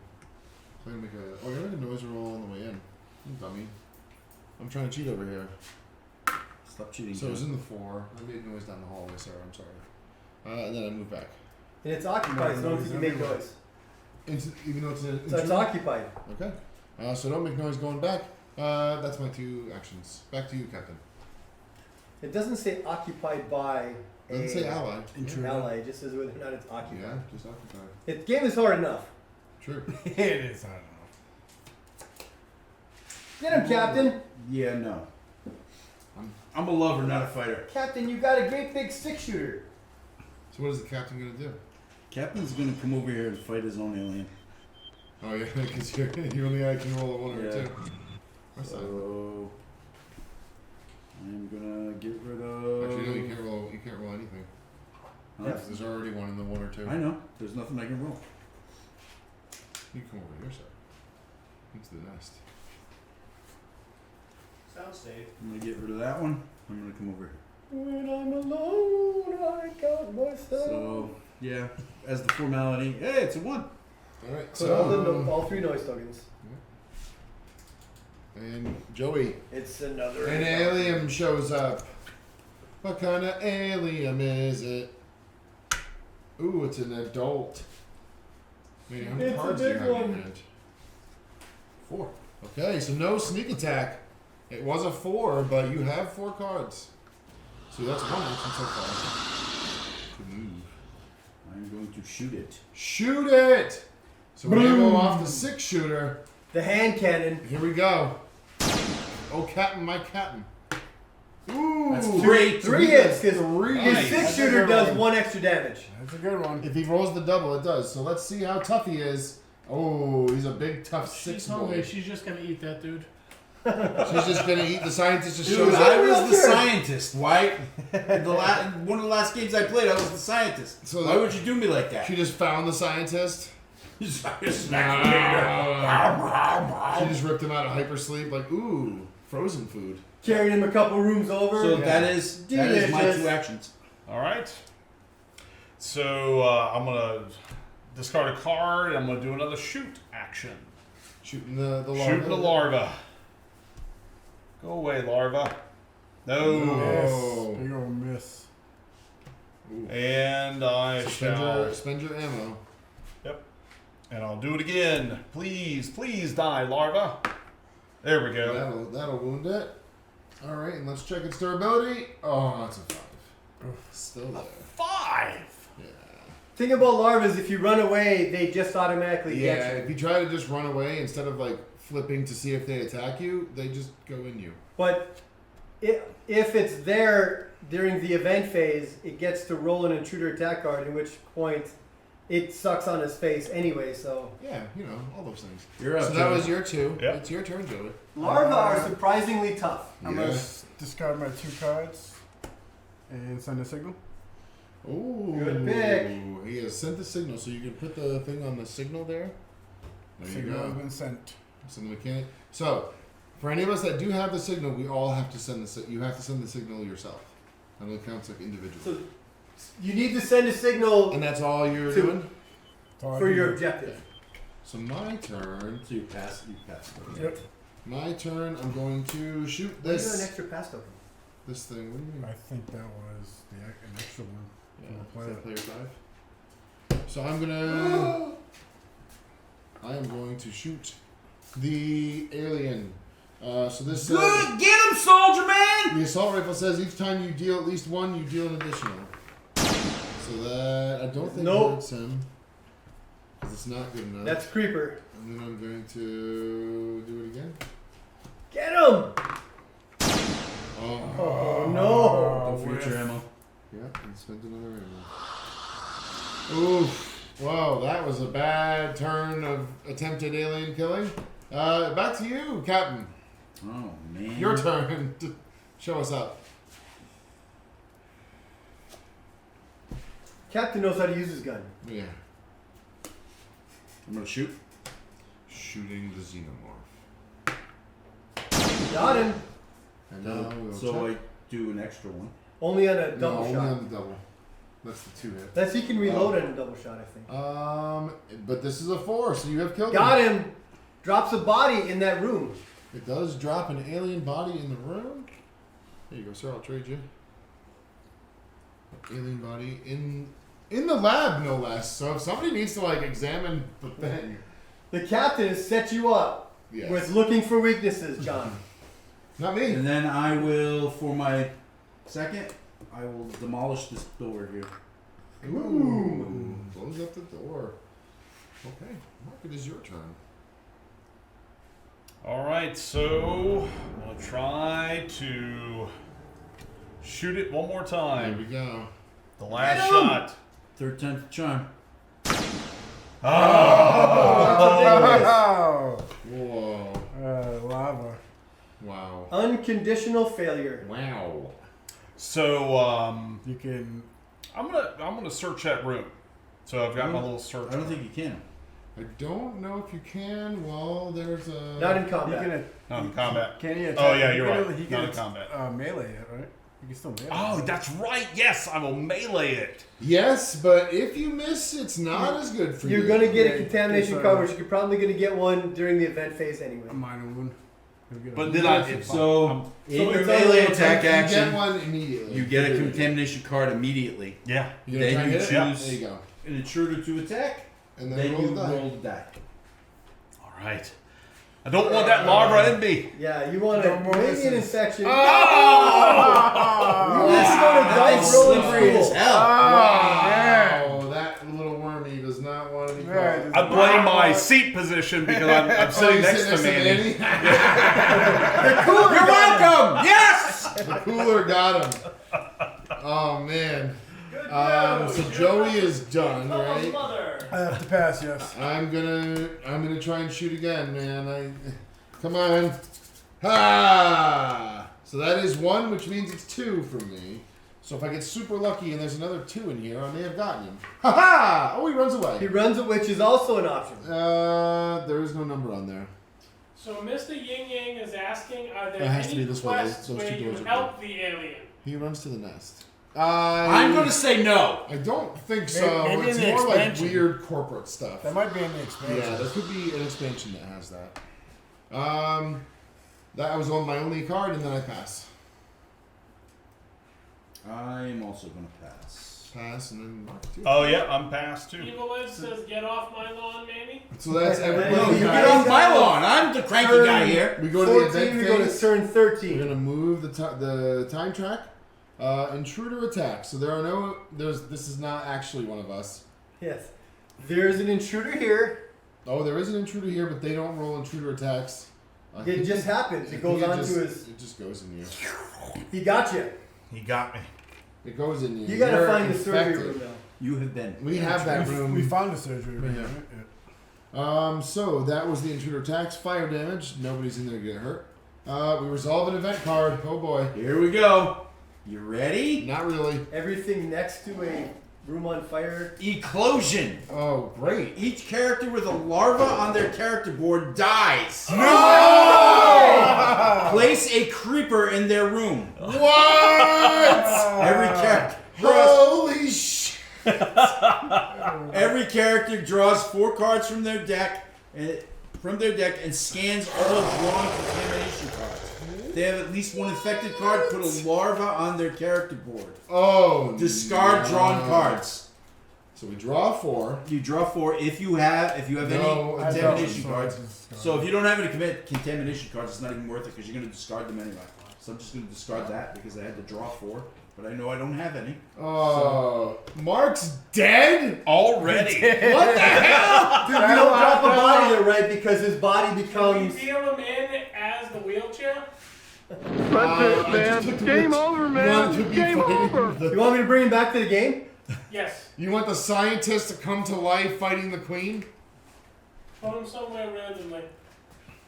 B: So I'm gonna make a. Oh, you're making a noise roll on the way in. You dummy. I'm trying to cheat over here.
D: Stop cheating.
B: So it was
D: John.
B: in the 4. I made noise down the hallway, sir. I'm sorry. And then I moved back.
C: And it's occupied, so don't think you make noise.
B: Even though it's an
C: So it's occupied.
B: Okay. So don't make noise going back. That's my 2 actions. Back to you, Captain.
C: It doesn't say occupied by
B: Doesn't say ally.
F: Intruder.
C: ally. It just says whether or not it's
B: Yeah,
C: occupied.
B: just occupied.
C: The game is hard enough.
B: True.
F: It is, I don't know.
C: Get him, Captain.
D: Yeah, no. I'm a lover, not a fighter.
C: Captain, you got a great big 6-shooter.
B: So what is the captain gonna do?
D: Captain's gonna come over here and fight his own alien.
B: Oh yeah, because you only can roll a 1 or a 2. What's that?
D: So I'm gonna get rid of.
B: Actually, no, you can't roll. You can't roll anything.
D: Huh?
C: Yes.
B: There's already 1 in the 1 or 2.
D: I know. There's nothing I can roll.
B: You can come over here, sir. Into the nest.
G: Sound safe.
D: I'm gonna get rid of that one. I'm gonna come over here.
C: When I'm alone, I count myself.
D: So yeah, as the formality, hey, it's a 1.
B: All right.
C: Put all,
B: So
C: all 3 noise tokens.
B: and Joey,
C: It's another.
B: an alien shows up. What kind of alien is it? Ooh, it's an adult. Wait, how many
C: It's a
B: cards do you
C: big
B: have in
C: one.
B: your hand?
D: 4.
B: Okay, so no sneak attack. It was a 4, but you have 4 cards. So that's 1 action so far. Good move.
D: I'm going to shoot it.
B: Shoot it! So we're gonna go off the 6-shooter.
C: The hand cannon.
B: Here we go. Oh, Captain, my Captain. Ooh!
D: That's 3.
C: 3 hits, because
B: Three.
C: his
E: Nice.
C: 6-shooter does 1 extra damage.
F: That's a good one.
B: If he rolls the double, it does. So let's see how tough he is. Oh, he's a big, tough 6
A: She's hungry.
B: boy.
A: She's just gonna eat that dude.
B: She's just gonna eat the scientist. Just
D: Dude,
B: shows
D: I
B: up.
D: was the scientist. Why? One of the last games I played, I was the scientist.
B: So
D: Why would you do me like that?
B: She just found the scientist.
D: You just
B: She just ripped him out of hypersleep. Like, ooh, frozen food.
C: Carried him a couple rooms over.
D: So that is my
C: Delicious.
D: 2 actions.
E: All right. So I'm gonna discard a card. I'm gonna do another shoot action.
B: Shooting the larva.
E: Shooting the larva. Go away, larva. No.
B: Oh.
F: Big old miss.
B: Ooh.
E: And I shall.
B: Spend your ammo.
E: And I'll do it again. Please, please die, larva. There we go.
B: That'll wound it. All right, and let's check its durability. Oh, that's a 5. Still there.
E: 5.
B: Yeah.
C: Thing about larvas, if you run away, they just automatically
B: Yeah.
C: get you.
B: If you try to just run away instead of like flipping to see if they attack you, they just go in you.
C: But if it's there during the event phase, it gets to roll an intruder attack card, in which point it sucks on his face anyway, so.
B: Yeah, you know, all those things.
D: You're up.
B: So that was your 2.
E: Yep.
B: It's your turn, Joey.
C: Larvae are surprisingly tough.
F: I'm
B: Yeah.
F: gonna discard my 2 cards and send a signal.
B: Ooh.
C: Good pick.
B: He has sent the signal, so you can put the thing on the signal there. There you
F: Signal has
B: go.
F: been sent.
B: Send the mechanic. So, for any of us that do have the signal, we all have to send the you have to send the signal yourself. And it counts like individual.
C: So you need to send a signal
B: And that's all you're
C: To-
B: doing?
F: That's all I
C: for
F: can
C: your
F: do.
C: objective.
B: So my turn.
D: So you pass.
F: Yep.
B: My turn. I'm going to shoot
C: Why do you have an
B: this
C: extra pass token?
B: this thing. What do you mean?
F: I think that was an extra one.
B: Yeah,
F: Player.
B: is that player 5? So I'm gonna. I am going to shoot the alien. So this.
D: Good, get him, soldier man.
B: The assault rifle says each time you deal at least 1, you deal an additional. So that I don't think
C: Nope.
B: hurts him. Because it's not good enough.
C: That's creeper.
B: And then I'm going to do it again.
C: Get him!
B: Oh.
C: Oh no!
D: No future ammo.
B: Yeah, and spent another ammo. Oof. Wow, that was a bad turn of attempted alien killing. Back to you, Captain.
D: Oh man.
B: Your turn to show us up.
C: Captain knows how to use his gun.
B: Yeah.
D: I'm gonna shoot.
B: Shooting the xenomorph.
C: Got him.
B: And now we'll
D: So
B: check.
D: I do an extra one.
C: Only on a
B: No,
C: double
B: only
C: shot.
B: on the double. That's the 2 hit.
C: That's he can reload on a double shot, I think.
B: But this is a 4, so you have killed
C: Got
B: him.
C: him. Drops a body in that room.
B: It does drop an alien body in the room. There you go, sir. I'll trade you. Alien body in the lab, no less. So if somebody needs to like examine the thing,
C: The captain has set you up
B: yes.
C: with looking for weaknesses, John.
B: Not me.
D: And then I will, for my second, I will demolish this door here.
B: Ooh. Close up the door. Okay, Mark, it is your turn.
E: All right, so I'm gonna try to shoot it one more
B: There
E: time.
B: we go.
E: The last shot.
D: Third time's the charm.
E: Oh!
B: Whoa.
F: Lava.
B: Wow.
C: Unconditional failure.
B: Wow.
E: So
F: You can.
E: I'm gonna search that room. So I've got my little search.
D: I don't think you can.
B: I don't know if you can. Well, there's a.
C: Not in
F: You
C: combat.
F: can.
E: Not in combat.
F: Can he attack?
E: Oh, yeah, you're
F: he can,
E: right.
F: He
E: Not
F: can
E: in combat.
F: melee it, right? You can still melee.
E: Oh, that's right. Yes, I will melee it.
B: Yes, but if you miss, it's not as good for you.
C: You're gonna get a
F: Yeah,
C: contamination
F: it's,
C: coverage. You're probably gonna get one during the event phase anyway.
F: A minor wound. You'll get a-
E: But then I
D: So, in
C: So
D: your
C: it's
D: melee
C: only-
D: attack
B: You get
D: action,
B: one immediately.
D: you get a contamination card immediately.
E: yeah.
B: You gonna
D: Then
B: try and
D: you
B: hit it?
D: choose-
B: There you go.
D: An intruder to attack,
B: And
D: then
B: then,
D: you
B: roll the die.
D: roll the die.
E: All right. I don't want that lava in me.
C: Yeah, you want
F: No
C: to
F: more
C: maybe
F: misses.
C: an infection.
B: Oh!
C: This is what a dice rolling
D: Slippery as
C: fool.
D: hell.
B: Wow, that little wormy does not want to be
F: Yeah,
B: caught.
F: just-
E: I blame my seat position because I'm sitting
B: you
E: next
B: sit
E: to Manny.
D: You're welcome! Yes!
B: The cooler got him. Oh man. So Joey is done, right?
G: Mother.
F: I have to pass, yes.
B: I'm gonna try and shoot again, man. Come on. Ha! So that is 1, which means it's 2 for me. So if I get super lucky and there's another 2 in here, I may have gotten him. Ha ha! Oh, he runs
C: He
B: away.
C: runs it, which is also an option.
B: There is no number on there.
A: So Mr. Yin Yang is asking, are there
B: It has to
A: any
B: be this way.
A: quests
B: Those two
A: where you
B: doors are
A: help the alien?
B: He runs to the nest.
D: I'm gonna say no.
B: I don't think so.
F: Maybe
B: It's
F: in the
B: more like
F: expansion.
B: weird corporate stuff.
F: That might be in the expansion.
B: Yeah, there could be an expansion that has that. That was on my only card, and then I pass.
D: I'm also gonna pass.
B: Pass, and then mark 2.
E: Oh yeah, I'm past too.
A: Evil Ed says, get off my lawn, Manny.
B: So that's everybody.
C: No,
D: You get off my lawn. I'm the cranky guy here.
B: We go to the
C: 14,
B: event
C: we go to
B: phase.
C: turn
B: We're
C: 13.
B: gonna move the time track. Intruder attack. So there are no. This is not actually one of us.
C: Yes. There's an intruder here.
B: Oh, there is an intruder here, but they don't roll intruder attacks. I
C: It
B: think
C: just happens.
B: I
C: It goes
B: think
C: on
B: just,
C: to his.
B: It just goes in you.
C: He got you.
E: He got me.
B: It goes in you.
C: You gotta
B: You're
C: find the surgery
B: infected.
C: room now.
D: You have been.
B: We have that room.
F: We found the surgery room.
B: Yeah.
F: Right?
B: So that was the intruder attacks. Fire damage. Nobody's in there to get hurt. We resolve an event card. Oh boy.
D: Here we go. You ready?
B: Not really.
C: Everything next to a room on fire.
D: Eclosion.
B: Oh, great.
D: Each character with a larva on their character board dies.
B: No!
D: Place a creeper in their room.
B: What?
D: Every character draws,
B: Holy shit.
D: every character draws 4 cards from their deck and scans all drawn contamination cards. They have at least 1 infected card. Put a larva on their character board.
B: Oh,
D: Discard
B: no.
D: drawn cards.
B: So we draw 4.
D: You draw 4 if you have
B: No,
D: any
B: I
D: contamination
F: don't.
D: cards.
F: So
D: So if you don't have any contamination cards, it's not even worth it because you're going to discard them anyway. So I'm just going to discard that because I had to draw 4, but I know I don't have any.
B: Oh, Mark's dead?
E: Already.
B: What the hell?
C: Dude, we don't drop a body there, right? Because his body
A: Can we
C: becomes.
A: deal him in as the wheelchair?
B: That's it, man. Game over, man. Game over.
C: You want me to bring him back to the game?
A: Yes.
B: You want the scientist to come to life fighting the queen?
A: Put him somewhere randomly.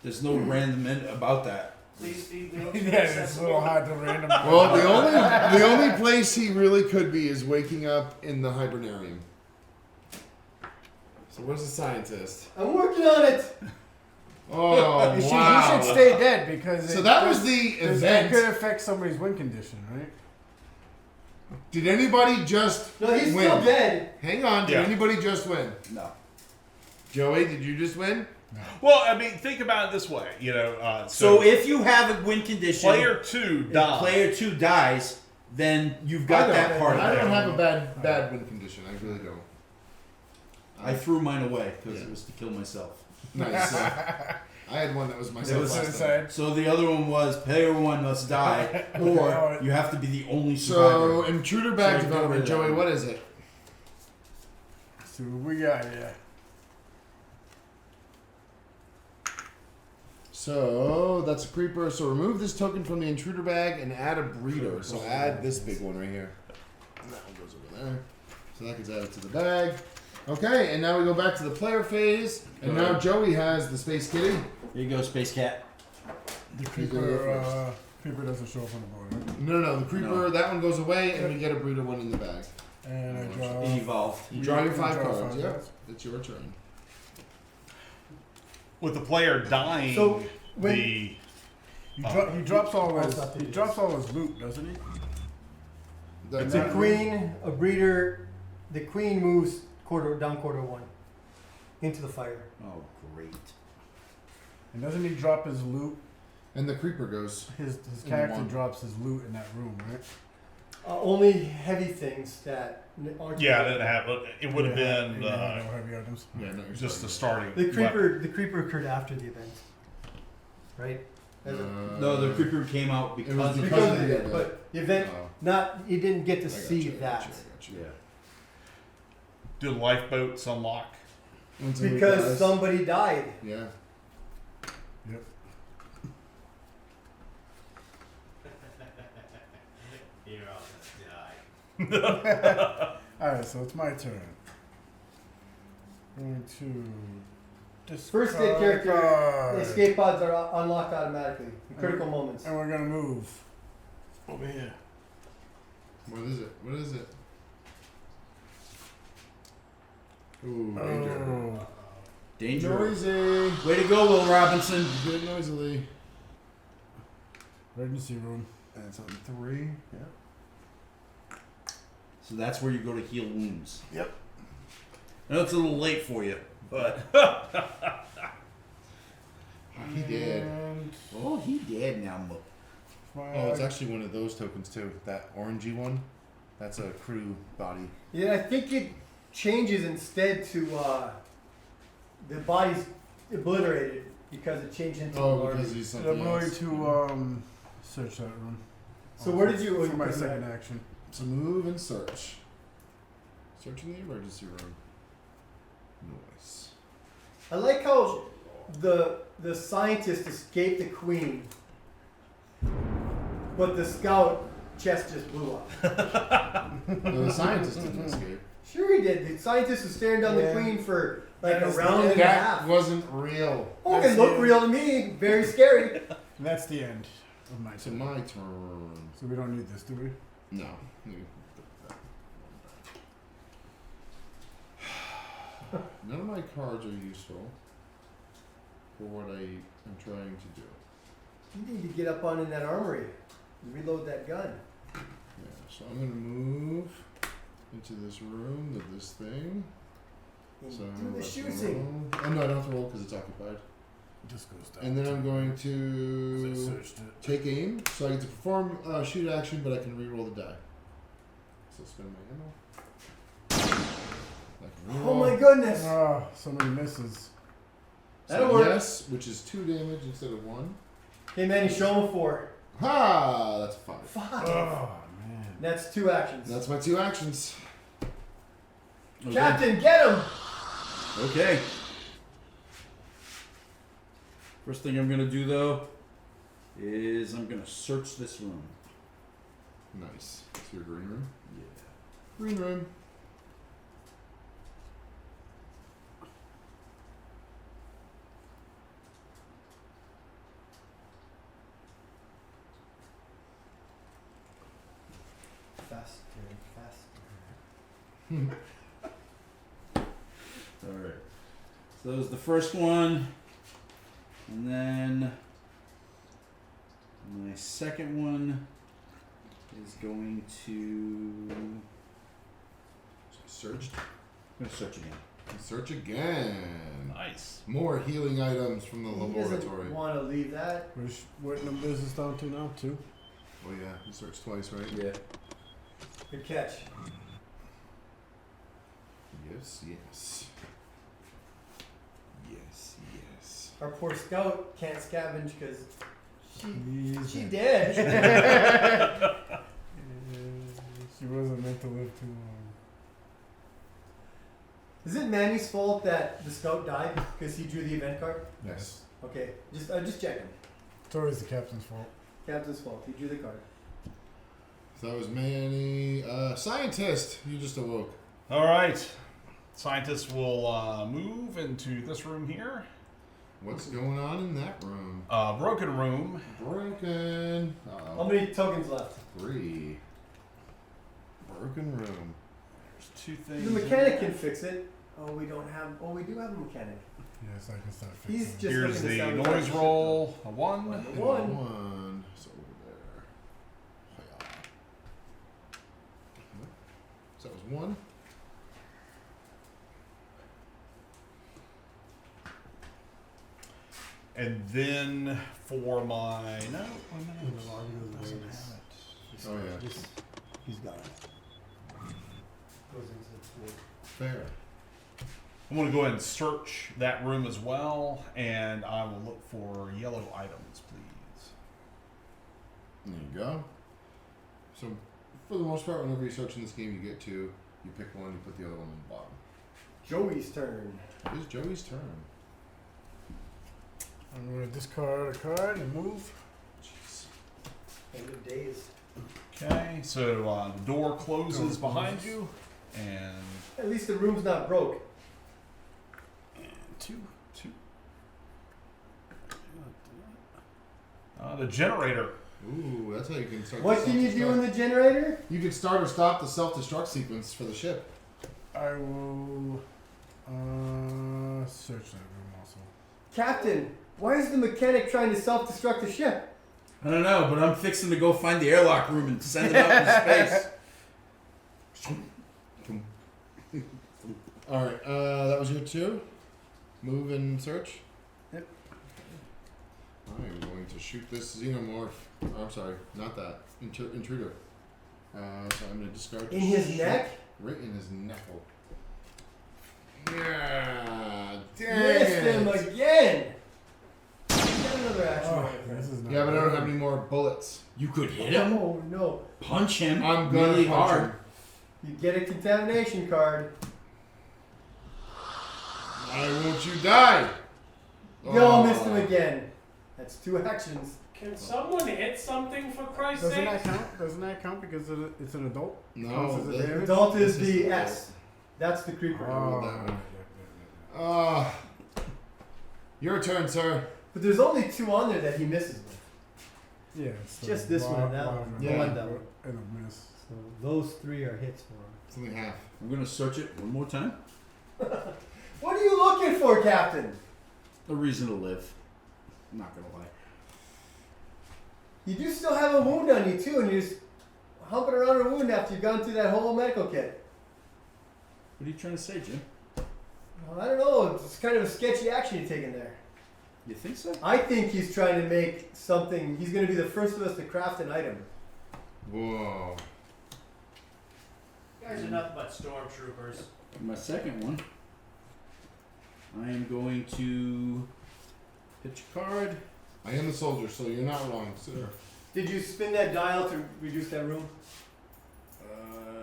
D: There's no random end about that.
G: Please be no
F: Yeah, it's a little hard to randomize.
B: Well, the only place he really could be is waking up in the hibernarium. So where's the scientist?
C: I'm working on it.
B: Oh,
F: You should,
B: wow.
F: you should stay dead because
B: So
F: it
B: that
F: could-
B: was the
F: That
B: event.
F: could affect somebody's win condition, right?
B: Did anybody just
C: No, he's
B: win?
C: still dead.
B: Hang on. Did
E: Yeah.
B: anybody just win?
D: No.
B: Joey, did you just win?
E: Well, I mean, think about it this way. You know,
D: So if you have a win condition,
E: player 2
D: if
E: dies.
D: player 2 dies, then you've got that part.
B: I
D: of
B: don't
D: it.
B: have a bad win condition. I really don't.
D: I threw mine away because
B: Yeah.
D: it was to kill myself.
B: Nice. I had one that was
D: It
B: myself
D: was
B: last time.
F: Suicide.
D: So the other one was player 1 must die, or you have to be the only
B: So,
D: survivor.
B: intruder bag
D: So
B: development.
D: go
B: Joey,
D: with that.
B: what is it?
F: See what we got here.
B: So, that's a creeper. So, remove this token from the intruder bag and add a breeder. So, add this big one right here. And that one goes over there. So, that gets added to the bag. Okay, and now we go back to the player phase. And now Joey has the Space Kitty.
D: Here you go, Space Cat.
F: The
B: He's gonna go
F: creeper,
B: first.
F: creeper doesn't show up on the board, right?
B: No, the creeper,
D: No.
B: that one goes away, and we get a breeder one in the bag.
F: And I draw.
D: It evolved.
B: You draw your
F: You
B: 5
F: draw
B: cards.
F: 5
B: Yep,
F: cards.
B: it's your turn.
E: with the player dying,
C: So, when-
F: He drops all his.
C: I'll
F: He drops all his loot, doesn't he?
B: That's
C: The
B: it.
C: queen, a breeder. The queen moves down quarter 1 into the fire.
D: Oh, great.
F: And doesn't he drop his loot?
B: And the creeper goes.
F: His
B: In
F: character
B: one.
F: drops his loot in that room, right?
C: Only heavy things that aren't.
E: yeah, it didn't have. It would have
F: Yeah,
E: been
F: no heavy items.
B: Yeah, no, you're
E: just the
B: starting.
E: starting.
C: The
E: weapon.
C: creeper. The creeper occurred after the event, right?
D: No, the creeper came out
B: it was
D: because
B: because
C: Because
B: of
C: of
B: the
C: the event, but the event,
B: Oh,
C: not you didn't get to
B: I got
C: see
B: you, I got
C: that
B: you, I got you.
D: Yeah.
E: Do lifeboats unlock?
B: Until he
C: because
B: dies.
C: somebody died.
B: Yeah.
F: Yep.
G: You're all gonna die.
F: Alright, so it's my turn. Going to
C: First
F: discard
C: aid character,
F: card.
C: escape pods are unlocked automatically in critical moments.
F: And we're gonna move over here.
B: What is it? What is it? Ooh, danger.
F: Oh.
D: danger.
B: Noisy.
D: Way to go, Will Robinson.
B: Good noisily.
F: Emergency room.
B: And it's on 3. Yeah.
D: So that's where you go to heal wounds.
F: Yep.
D: I know it's a little late for you, but
B: He did.
F: And
D: oh, he dead now.
B: Oh, it's actually one of those tokens too. That orangey one. That's a crew body.
C: Yeah, I think it changes instead to the body's obliterated because it changed into a
B: Oh,
C: large.
B: because he's
F: I'm
B: something
F: going
B: else.
F: to search that room.
C: So where did you-
F: for my second action?
B: So move and search. Search in the emergency room. Noise.
C: I like how the scientist escaped the queen, but the scout chest just blew up.
B: No, the scientist didn't escape.
C: Sure he did. The scientist was staring down the
F: Yeah.
C: queen for like
F: That
C: a
F: is
C: round
F: the-
C: and a
B: That
C: half.
B: wasn't real.
C: Oh,
F: That's
C: it looked
F: the-
C: real to me. Very scary.
F: And that's the end of my
B: To
F: turn.
B: my turn.
F: So we don't need this, do we?
B: No. None of my cards are useful for what I am trying to do.
C: You need to get up on in that armory and reload that gun.
B: Yeah, so I'm gonna move into this room with this thing.
C: And
B: So
C: do
B: I'm
C: the
B: gonna
C: shooting.
B: roll. Oh no, I don't have to roll because it's occupied.
F: It just goes down.
B: And then I'm going
F: 'cause I
B: to
F: searched it.
B: take aim, so I get to perform shoot action, but I can re-roll the die. So spend my ammo. I can
C: Oh
B: reroll.
C: my goodness.
F: Ah, so many misses.
C: That'll
B: So
C: work.
B: yes, which is 2 damage instead of 1.
C: Hey Manny, show him a 4.
B: Ha! That's a 5.
C: 5.
F: Oh man.
C: That's 2 actions.
B: That's my 2 actions.
D: Okay.
C: Captain, get him!
D: Okay. First thing I'm gonna do though is I'm gonna search this room.
B: Nice. It's your green room.
D: Yeah.
B: Green room.
D: Alright. So that was the first one. And then my second one is going to
B: Searched.
D: I'm gonna search again.
B: Search again.
E: Nice.
B: More healing items from the
C: He
B: laboratory.
C: doesn't want to leave that.
F: What number is this down to now? 2?
B: Oh yeah, you searched twice, right?
D: Yeah.
C: Good catch.
B: Yes, yes. Yes, yes.
C: Our poor scout can't scavenge because she
F: She
C: dead.
F: She wasn't meant to live too long.
C: Is it Manny's fault that the scout died because he drew the event card?
B: Yes.
C: Okay, just checking.
F: It's always the captain's fault.
C: Captain's fault. He drew the card.
B: So that was Manny. Scientist, you just awoke.
E: All right. Scientists will move into this room here.
B: What's going on in that room?
E: Broken room.
B: Broken.
C: How many tokens left?
B: 3. Broken room.
E: There's 2 things.
C: The mechanic can fix it. Oh, we don't have. Oh, we do have a mechanic.
F: Yes, I can start fixing
C: He's
F: it.
C: just
E: Here's
C: looking to
E: the
C: salvage
E: noise
C: ship.
E: roll. A 1.
B: And
C: One.
B: 1. So over there. Hi-ya. So that was 1.
E: And then for my no, doesn't have it.
B: Oh yeah.
F: He's got it.
C: Goes into the pool.
B: Fair.
E: I'm going to go ahead and search that room as well, and I will look for yellow items, please.
B: There you go. So, for the most part, whenever you search in this game, you get 2. You pick one, you put the other one on the bottom.
C: Joey's turn.
B: It is Joey's turn.
F: I'm going to discard a card and move.
B: Jeez.
C: End of days.
E: Okay, so the door closes
F: Door
E: behind
F: closes.
E: you, and
C: At least the room's not broke.
E: 2. The generator.
B: Ooh, that's how you can start.
C: What
B: the
C: can you do in
B: self-destruct.
C: the generator?
B: You can start or stop the self-destruct sequence for the ship.
F: I will search that room also.
C: Captain, why is the mechanic trying to self-destruct the ship?
D: I don't know, but I'm fixing to go find the airlock room and send it up into space.
B: Alright, that was your 2. Move and search?
C: Yep.
B: I am going to shoot this xenomorph. Oh, I'm sorry, not that. Intruder. So I'm going to discard
C: In
B: the
C: his
B: ship
C: neck?
B: Right in his knuckle. Yeah, dang
C: Missed him
B: it.
C: again! Get another action.
F: Oh,
C: rifle.
F: this is not
B: Yeah, but I don't have
F: good.
B: any more bullets.
D: You could hit him,
C: Oh no.
D: punch him
B: I'm gonna
D: really
B: punch
D: hard.
B: him.
C: You get a contamination card.
B: Why won't you die?
C: Yo, missed him again. That's 2 actions.
A: Can someone hit something for Christ's
F: Doesn't
A: sake?
F: that count? Doesn't that count because it's an adult?
B: No,
F: Counts as a
B: that-
F: damage?
C: Adult is
B: This is
C: the
B: the
C: S. That's the creeper.
F: Oh,
B: that
F: yeah,
B: one.
F: yeah.
B: Your turn, sir.
C: But there's only 2 on there that he misses with.
F: Yeah, it's the
C: Just this one and that
F: large
C: one.
B: Yeah.
C: One that one.
F: And a miss.
C: So those 3 are hits for him.
B: It's only half.
D: I'm gonna search it one more time.
C: What are you looking for, Captain?
D: A reason to live. I'm not gonna lie.
C: You do still have a wound on you too, and you're just humping around a wound after you've gone through that whole medical kit.
D: What are you trying to say, Jim?
C: Well, I don't know. It's kind of a sketchy action you're taking there.
D: You think so?
C: I think he's trying to make something. He's going to be the first of us to craft an item.
B: Whoa.
G: You guys are nothing but stormtroopers.
D: My second one, I am going to pitch a card.
B: I am the soldier, so you're not wrong, sir.
C: Did you spin that dial to reduce that room?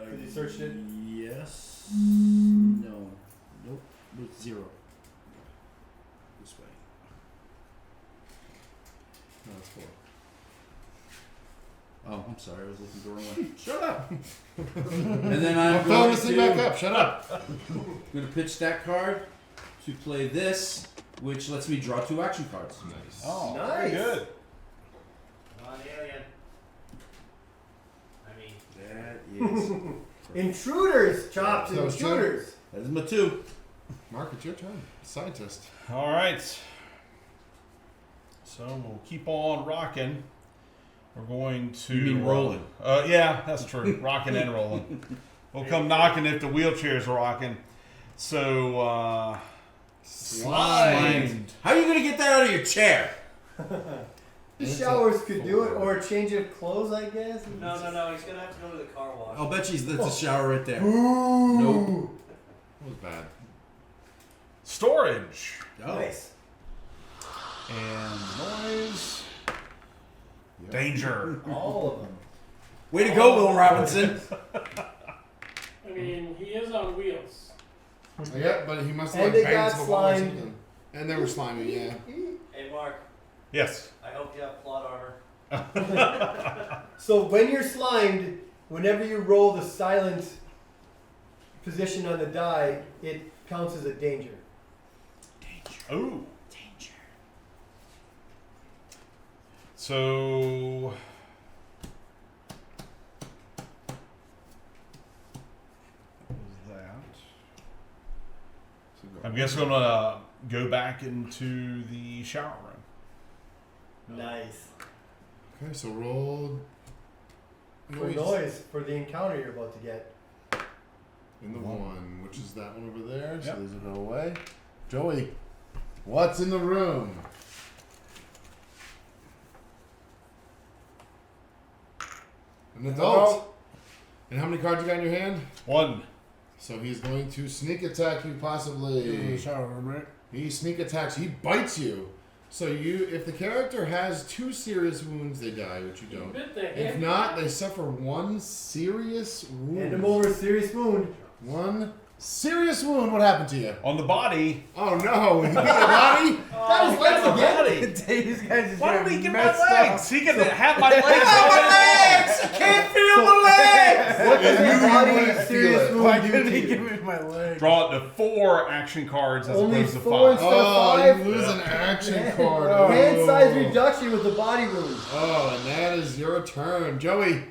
C: Did you search it?
D: Yes. No. Nope. With 0. This way.
B: No, that's 4.
D: Oh, I'm sorry. I was looking the wrong way. Shut up. And then
B: I'm
D: I'm
B: filling
D: going
B: this thing back
D: to,
B: up. Shut up.
D: going to pitch that card to play this, which lets me draw 2 action cards.
B: Nice.
E: Oh,
C: Nice.
E: very good.
G: Come on, alien. I mean,
D: That is
C: Intruders, chopped.
B: So it's
C: Intruders.
D: That's my 2.
B: Mark, it's your turn. Scientist.
E: All right. So we'll keep on rocking. We're going to.
D: You mean rolling?
E: Yeah, that's true. Rocking and rolling. We'll come knocking if the wheelchair's rocking. So, slimed.
D: How are you gonna get that out of your chair?
C: The showers could do it, or a change of clothes, I guess.
G: No. He's gonna have to go to the car wash.
D: I'll bet that's a shower right there.
C: Ooh.
D: Nope.
B: That was bad.
E: Storage.
D: Oh.
C: Nice.
E: And noise. Danger.
C: All of them.
D: Way to go, Will Robinson.
A: I mean, he is on wheels.
B: Yeah, but he must have
C: And
B: like
C: they
B: banged
C: got
B: the wall or
C: slimed.
B: something. And they were slimy, yeah.
G: Hey, Mark.
E: Yes.
G: I hope you have plot armor.
C: So when you're slimed, whenever you roll the silent position on the die, it counts as a danger.
E: Ooh. Danger. So. What was that? I'm guessing I'm gonna go back into the shower room.
C: Nice.
B: Okay, so roll
C: For noise, for the encounter you're about to get.
B: in the 1, which is that one over there. So
E: Yep.
B: these will go away. Joey, what's in the room? An adult. And how many cards you got in your hand?
E: 1.
B: So he's going to sneak attack you
F: In the
B: possibly.
F: shower room, right?
B: He sneak attacks. He bites you. So if the character has 2 serious wounds, they die, which you don't.
A: Bit the
B: If
A: hand.
B: not, they suffer 1 serious wound.
C: Hand him over a serious wound.
B: 1 serious wound. What happened to you?
E: On the body.
B: Oh no! He beat your body.
C: Got his legs again.
F: These guys just
E: Why don't he get my
F: messed up.
E: legs? He can have my legs.
D: I can't feel the legs.
C: What does
B: And
C: a
B: you
C: body
B: wouldn't
C: serious
B: feel it.
F: Why
C: wound do
F: couldn't
C: to
F: he
C: you?
F: give me my leg?
E: Draw it to 4 action cards as
C: Only
E: opposed to
C: 4
E: 5.
C: instead of
B: Oh,
C: 5.
B: you lose an action
C: Yeah.
B: card.
C: Hand
B: Oh.
C: size reduction with the body wound.
B: Oh, and that is your turn, Joey.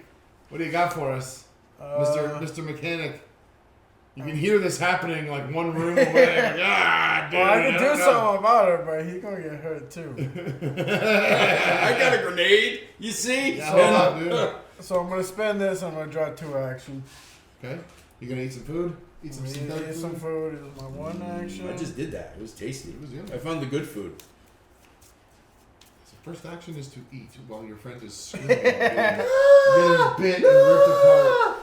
B: What do you got for us, Mr. Mechanic? You can hear this happening like one room away. Like, ah, dude,
F: Well, I can do
B: don't know.
F: something about it, but he's gonna get hurt too.
D: I got a grenade. You see?
B: Yeah, hold on, dude.
F: So I'm gonna spend this. I'm gonna draw 2 action.
B: Okay, you gonna eat some food? Eat some
F: Eat
B: synthetic
F: some
B: food?
F: food. Is my 1 action.
D: I just did that. It was tasty.
B: It was good.
D: I found the good food.
B: So first action is to eat while your friend is screaming. Getting bit and ripped apart.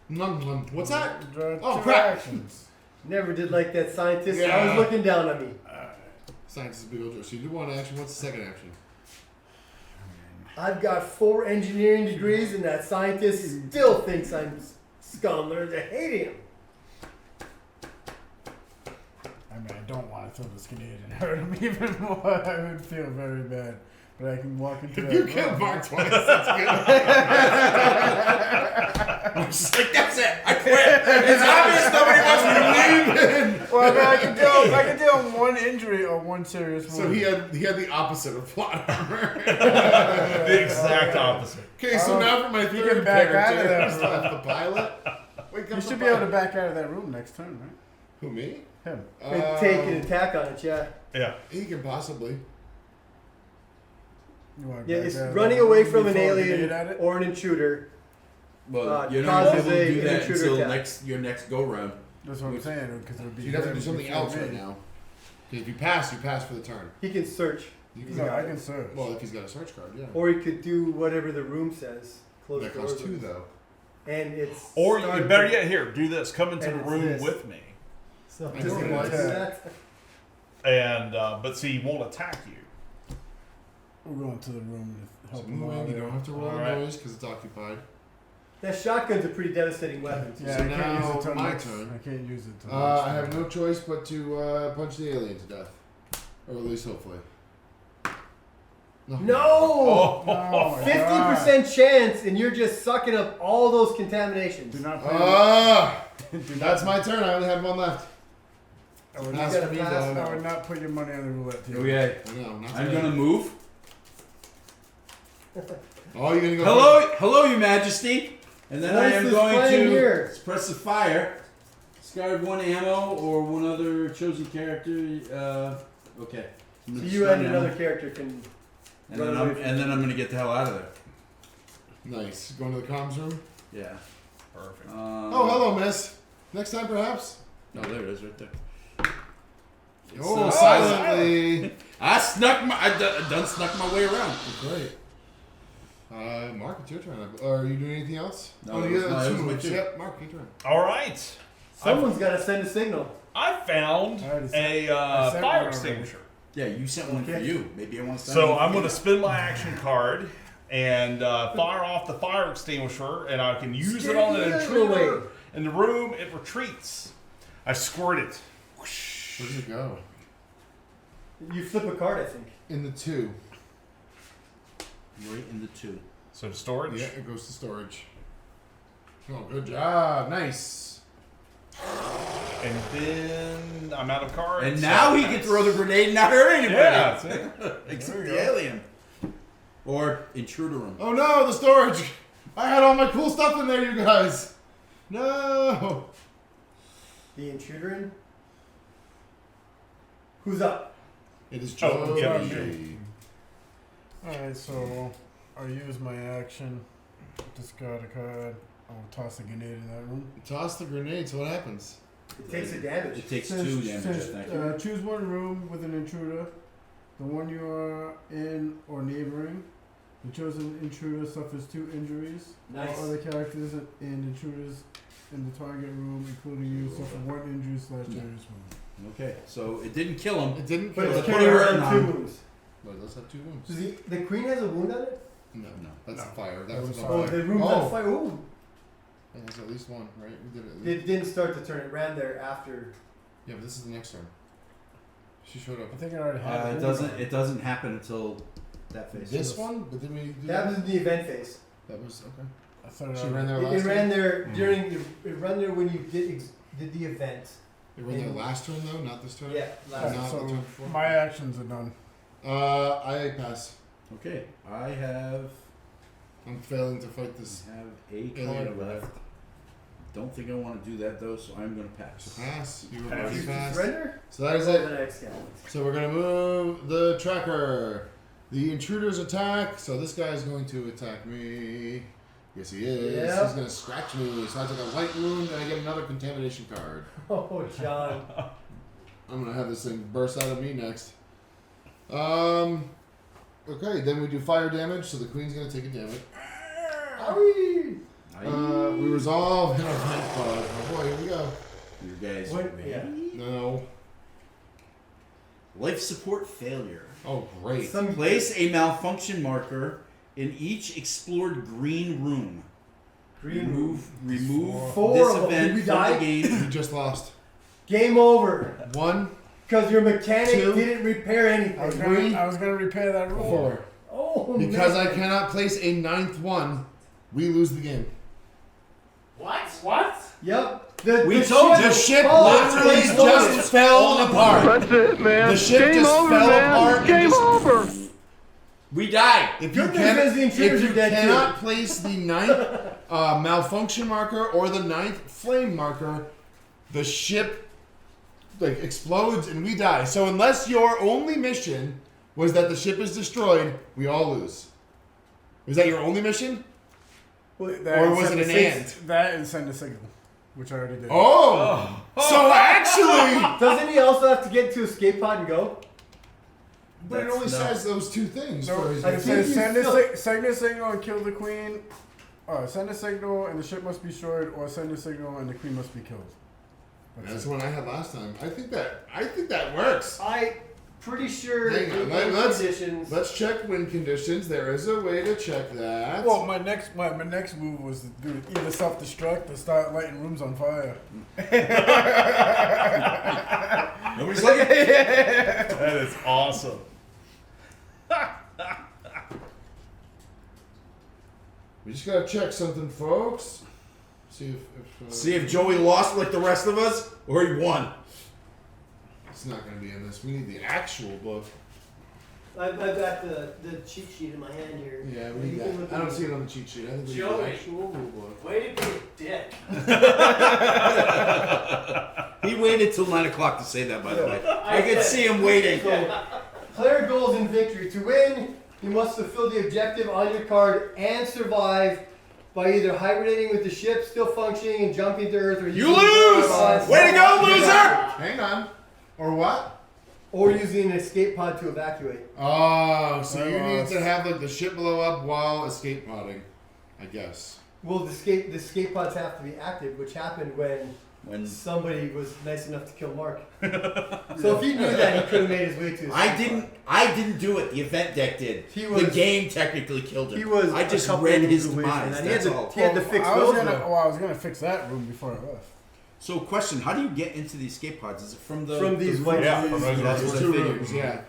B: Nom, nom. What's that?
F: Draw
B: Oh,
F: 2
B: crap.
F: actions.
C: Never did like that scientist. I
B: Yeah.
C: was looking down on me.
B: Science is a big old joke. So you do 1 action. What's the second action?
C: I've got 4 engineering degrees, and that scientist still thinks I'm scum. Learn to hate him.
F: I mean, I don't want to throw this grenade and hurt him even more. I would feel very bad. But I can walk into that
B: You
F: room.
B: killed Mark twice. That's good.
D: I'm just like, that's it. I quit. It's obvious nobody wants me to win.
F: Well, I mean, I can deal 1 injury or 1 serious wound.
B: So he had the opposite of plot armor.
E: The exact opposite.
B: Okay, so now for my
F: you
B: third
F: can back out of
B: character,
F: that
B: who's left the pilot. Wake
F: You
B: up
F: should
B: the
F: be able to
B: pilot.
F: back out of that room next turn, right?
B: Who, me?
F: Him.
C: And take an attack on it, yeah.
E: Yeah.
B: He can possibly.
F: You want
C: Yeah,
F: back
C: it's
F: out of
C: running
F: that
C: away
F: room
C: from an
F: before we
C: alien
F: get at it?
C: or an intruder.
D: Well, you're not
C: causes
D: able to
C: a-
D: do
C: an
D: that
C: intruder
D: until
C: attack.
D: your next go round.
F: That's what I'm saying, because it would be.
B: So you'd have to
F: him
B: do something
F: before
B: else
F: me.
B: right now. 'Cause if you pass for the turn.
C: He can search,
B: You
F: No, I can search.
B: Well, if he's got a search card, yeah.
C: or he could do whatever the room says. Close
B: That
C: doors.
B: costs 2 though.
C: And it's.
E: Or you
C: starting
E: better
C: to-
E: yet, here, do this. Come into
C: And
E: the
C: it's
E: room
C: this.
E: with me.
C: So
B: I
C: does
B: don't
C: he
B: know.
C: want to do that?
E: And but see, he won't attack you.
F: We're going to the room to
B: So
F: help him
B: move
F: out.
B: in. You don't have to roll
E: Alright.
B: noise because it's occupied.
C: That shotgun's a pretty devastating weapon.
F: Yeah,
B: So
F: I can't
B: now
F: use it till
B: my
F: next.
B: turn.
F: I can't use it till
B: I
F: next
B: have
F: turn.
B: no choice but to punch the alien to death. Or at least hopefully.
C: No!
F: Oh my God.
C: 50% chance, and you're just sucking up all those contaminations.
F: Do not play.
B: Ah!
F: do
B: That's
F: not,
B: my turn. I only have 1 left.
F: I would
B: Pass
F: not,
B: for me,
C: pass
B: though.
C: now.
F: I would not put your money on the roulette table.
D: Okay.
B: I know. Not
D: I'm
B: today.
D: gonna move.
B: Oh, you're gonna go.
D: Hello, Your Majesty. And then
C: What
D: I
C: is
D: am
C: this
D: going
C: plan
D: to
C: here?
D: suppress the fire. Discard 1 ammo or one other chosen character. Okay. I'm
C: So
D: gonna
C: you
D: discard
C: and
D: ammo.
C: another character can.
D: And
C: run
D: then,
C: away
D: I'm,
C: from
D: and then
C: it.
D: I'm going to get the hell out of there.
B: Nice. Going to the comms room.
D: Yeah.
E: Perfect.
B: Oh, hello, miss. Next time, perhaps.
D: No, there it is, right there. It's,
B: Oh,
D: uh,
B: silently.
D: I done snuck my way around.
B: Great. Mark, it's your turn. Are you doing anything else?
D: No,
B: oh,
D: that
B: yeah,
D: was my- that was
B: two
D: my
B: moves.
D: two.
B: Yep, Mark, your turn.
E: All right.
C: Someone's got to send a signal.
E: I found
F: I already
E: a
F: sent- I sent
E: fire
F: one already.
E: extinguisher.
D: Yeah, you sent one for
C: Okay.
D: you. Maybe I want to send
E: So
D: one for
E: I'm going
D: you.
E: to spin my action card and fire off the fire extinguisher, and I can use it on an
C: Scare the
E: intruder
C: away.
E: in the room. It retreats. I squirt it. Whoosh.
B: Where does it go?
C: You flip a card, I think.
B: In the 2.
D: Right in the 2.
E: So to storage.
B: Yeah, it goes to storage. Oh, good job. Nice.
E: And then I'm out of cards.
D: And now he can throw the grenade and not hurt anybody.
E: Yeah, that's it.
D: Except
F: There we
D: the
F: go.
D: alien. Or intruder room.
B: Oh no, the storage. I had all my cool stuff in there, you guys. No.
C: The intruder in. Who's up?
B: It is
E: Oh, yeah,
B: Joey.
F: Alright, so I'll use my action, discard a card, I'll toss a grenade in that room.
B: Toss the grenades. What happens?
C: It takes a damage.
D: It takes
F: Says-
D: 2 damage, I
F: says,
D: think.
F: choose one room with an intruder, the one you are in or neighboring. The chosen intruder suffers 2 injuries.
C: Nice.
F: All other characters and intruders in the target room, including you, suffer 1 injury / serious wound.
D: Okay, so it didn't kill him.
B: It didn't
C: But
B: kill
C: it's
B: it.
C: carrying
D: hurting
C: around 2
D: on.
C: wounds.
B: But let's have 2 wounds.
C: So the queen has a wound on it?
B: No,
D: No.
B: that's
F: No.
B: the fire.
F: That
B: That was
F: was
B: the
F: fire.
C: Oh,
B: fire.
C: the room's on fire. Ooh.
B: Yeah, there's at least one, right? We did it.
C: It didn't start to turn. It ran there after.
B: Yeah, but this is the next turn. She showed up.
F: I think I already had
D: It doesn't happen until that phase.
B: This one, but then we do
C: That was the event phase.
B: That was okay.
F: I thought I
B: She
F: already-
B: ran there
C: It
B: last
C: ran
B: turn.
C: there during. It ran there when you did the event.
B: It ran there last turn though, not this turn.
C: Yeah.
F: Alright,
B: Not the turn
F: so
B: before.
F: my actions are done.
B: I pass.
D: Okay, I have
B: I'm failing to fight this.
D: a
B: alien
D: card
B: over there.
D: left. Don't think I want to do that though, so I'm going to pass.
B: Pass. You were
E: Pass.
B: already fast.
C: Surrender.
B: So that is
C: Oh,
B: it.
C: then I scan.
B: So we're gonna move the tracker. The intruder's attack. So this guy is going to attack me. Yes, he is.
C: Yep.
B: He's gonna scratch me. So I take a light wound and I get another contamination card.
C: Oh, John.
B: I'm gonna have this thing burst out of me next. Okay, then we do fire damage. So the queen's gonna take a damage.
C: Owie.
B: We resolve in our vent pod. Oh boy, here we go.
D: You guys
C: What?
D: ready?
C: Yeah.
B: No.
D: Life support failure.
B: Oh great.
C: Some
D: Place a malfunction marker in each explored green room.
C: green move.
D: Remove
C: Four
D: this
C: of them.
D: event
C: Did we
D: from
C: die?
D: the game.
B: We just lost.
C: Game over.
B: 1,
C: Because your mechanic
B: 2,
C: didn't repair
F: I was
C: anything.
F: gonna repair that room.
B: 4.
C: Oh,
B: Because I
C: man.
B: cannot place a 9th one, we lose the game.
E: What?
C: Yep.
D: We told
B: The ship
C: Oh,
B: literally
C: it's
B: just fell apart.
H: That's it, man.
B: The ship
H: Game
B: just
H: over,
B: fell
H: man.
B: apart and
H: Game
B: just-
H: over.
D: We died.
B: If you,
C: Good thing is the intruders
B: if you
C: are dead, too.
B: cannot place the 9th malfunction marker or the 9th flame marker, the ship explodes and we die. So unless your only mission was that the ship is destroyed, we all lose. Was that your only mission?
F: Well,
B: Or was it an and?
F: That and send a signal, which I already did.
B: Oh! So actually...
C: Doesn't he also have to get to escape pod and go?
B: But it
D: That's
B: only
D: no.
B: says those 2 things.
F: So
B: for his
F: it
C: think
F: says
C: you
F: send
C: still-
F: a signal and kill the queen. Send a signal and the ship must be destroyed, or send a signal and the queen must be killed.
B: That's the one I had last time. I think that works.
C: I pretty sure
B: Hang on,
C: in
B: let's-
C: conditions.
B: Let's check win conditions. There is a way to check that.
F: Well, my next move was to do either self-destruct or start lighting rooms on fire.
D: Nobody's looking.
E: That is awesome.
B: We just gotta check something, folks. See if
D: See if Joey lost like the rest of us, or he won.
B: it's not gonna be in this. We need the actual book.
C: I've got the cheat sheet in my hand here.
B: Yeah, we need that. I don't see it on the cheat sheet. I think we need the
G: Joey.
B: actual rule book.
G: Way to be a dick.
D: He waited till 9 o'clock to say that, by the way. I could
G: did.
D: see him waiting.
C: So, player goals in victory. To win, you must fulfill the objective on your card and survive by either hibernating with the ship still functioning and jumping to Earth, or
D: You
C: using
D: lose!
C: pods,
D: Way to go, loser!
B: Hang on. Or what?
C: or using an escape pod to evacuate.
B: Oh, so you need
F: lost.
B: to have like the ship blow up while escape podding, I guess.
C: Well, the escape pods have to be active, which happened when somebody was nice enough to kill Mark. So if he knew that, he could have made his way to his
D: I didn't do it. The event deck did.
C: He was-
D: the game technically killed him.
C: He was
D: I just
C: a couple
D: read
C: moves
D: his
C: away from
D: demise.
C: that.
D: That's all.
C: He had to fix
F: I was
C: those.
F: gonna,
C: though.
F: well, I was gonna fix that room before I left.
D: So, question: how do you get into the escape pods? Is it from the
C: From these white
E: Yeah,
C: rooms.
E: from those
D: That's
B: There's
D: what I
B: two
D: figured.
B: rooms, yeah.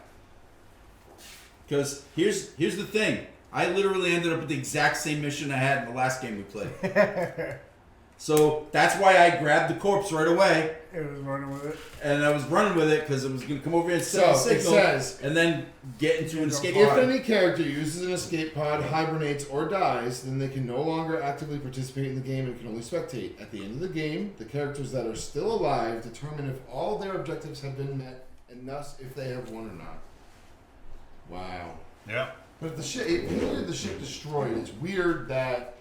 D: Because here's the thing. I literally ended up with the exact same mission I had in the last game we played. So that's why I grabbed the corpse right away,
F: It was running with it.
D: and I was running with it because it was going to come over here and
B: So,
D: set a
B: it
D: signal,
B: says,
D: and then get into an escape
B: if
D: pod.
B: any character uses an escape pod, hibernates, or dies, then they can no longer actively participate in the game and can only spectate. At the end of the game, the characters that are still alive determine if all their objectives have been met, and thus if they have won or not. Wow.
E: Yeah.
B: But if he needed the ship destroyed, it's weird that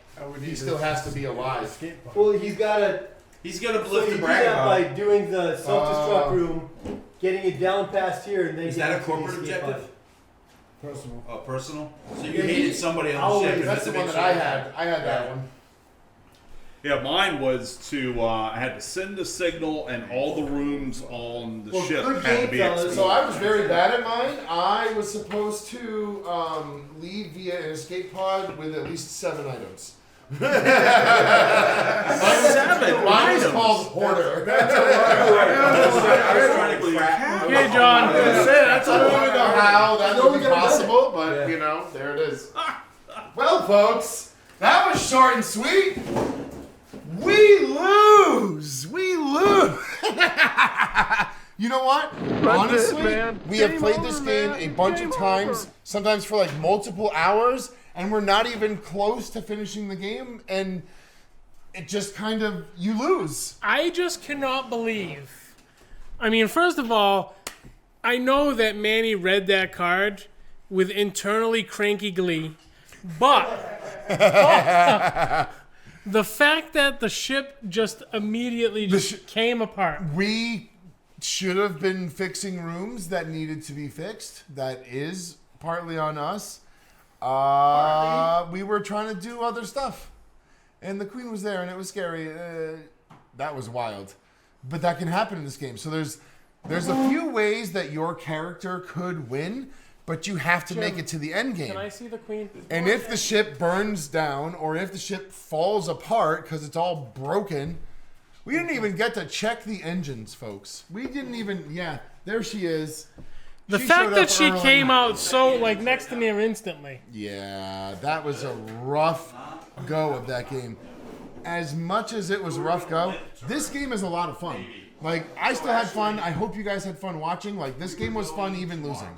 B: he still has to be alive.
C: Well, he's got to.
D: He's got to
C: So
D: lift
C: you
D: the
C: do
D: brag
C: that by
D: about.
C: doing the self-destruct room, getting it down past here, and then
D: Is
C: getting
D: that a
C: to the
D: corporate
C: escape
D: objective?
C: pod.
F: Personal.
D: Oh, personal. So you
C: Yeah,
D: hated somebody on the
C: always-
D: ship. and
B: That's
D: had
B: the
D: to
B: one
D: make
B: that I
D: sure-
B: had. I had that one.
E: Yeah, mine was to I had to send a signal, and all the rooms on the
C: Well,
E: ship
C: good
E: had to
C: game,
E: be
C: fellas.
E: exposed.
B: So I was very bad at mine. I was supposed to leave via an escape pod with at least 7 items.
E: Seven
B: Mine was
E: items.
B: called Hoarder.
D: I was trying to crack.
A: Okay, John.
B: I don't even know how that
C: No,
B: would
C: we
B: be
C: gotta do it.
B: possible, but
C: Yeah.
B: you know, there it is. Well, folks, that was short and sweet. We lose. We lose. You know what? Honestly, we have played this game a bunch of times, sometimes for like multiple hours, and we're not even close to finishing the game, and it just kind of, you lose.
A: I just cannot believe. I mean, first of all, I know that Manny read that card with internally cranky glee, but the fact that the ship just immediately just came apart.
B: We should have been fixing rooms that needed to be fixed. That is partly on us. We were trying to do other stuff. And the queen was there, and it was scary. That was wild. But that can happen in this game. So there's a few ways that your character could win, but you have to make it to the end game.
A: Can I see the queen?
B: And if the ship burns down, or if the ship falls apart because it's all broken, we didn't even get to check the engines, folks. We didn't even, yeah, there she is.
A: The
B: She
A: fact
B: showed
A: that
B: up
A: she
B: early.
A: came out so, like, next to me instantly.
B: Yeah, that was a rough go of that game. As much as it was a rough go, this game is a lot of fun. Like, I still had fun. I hope you guys had fun watching. Like, this game was fun even losing.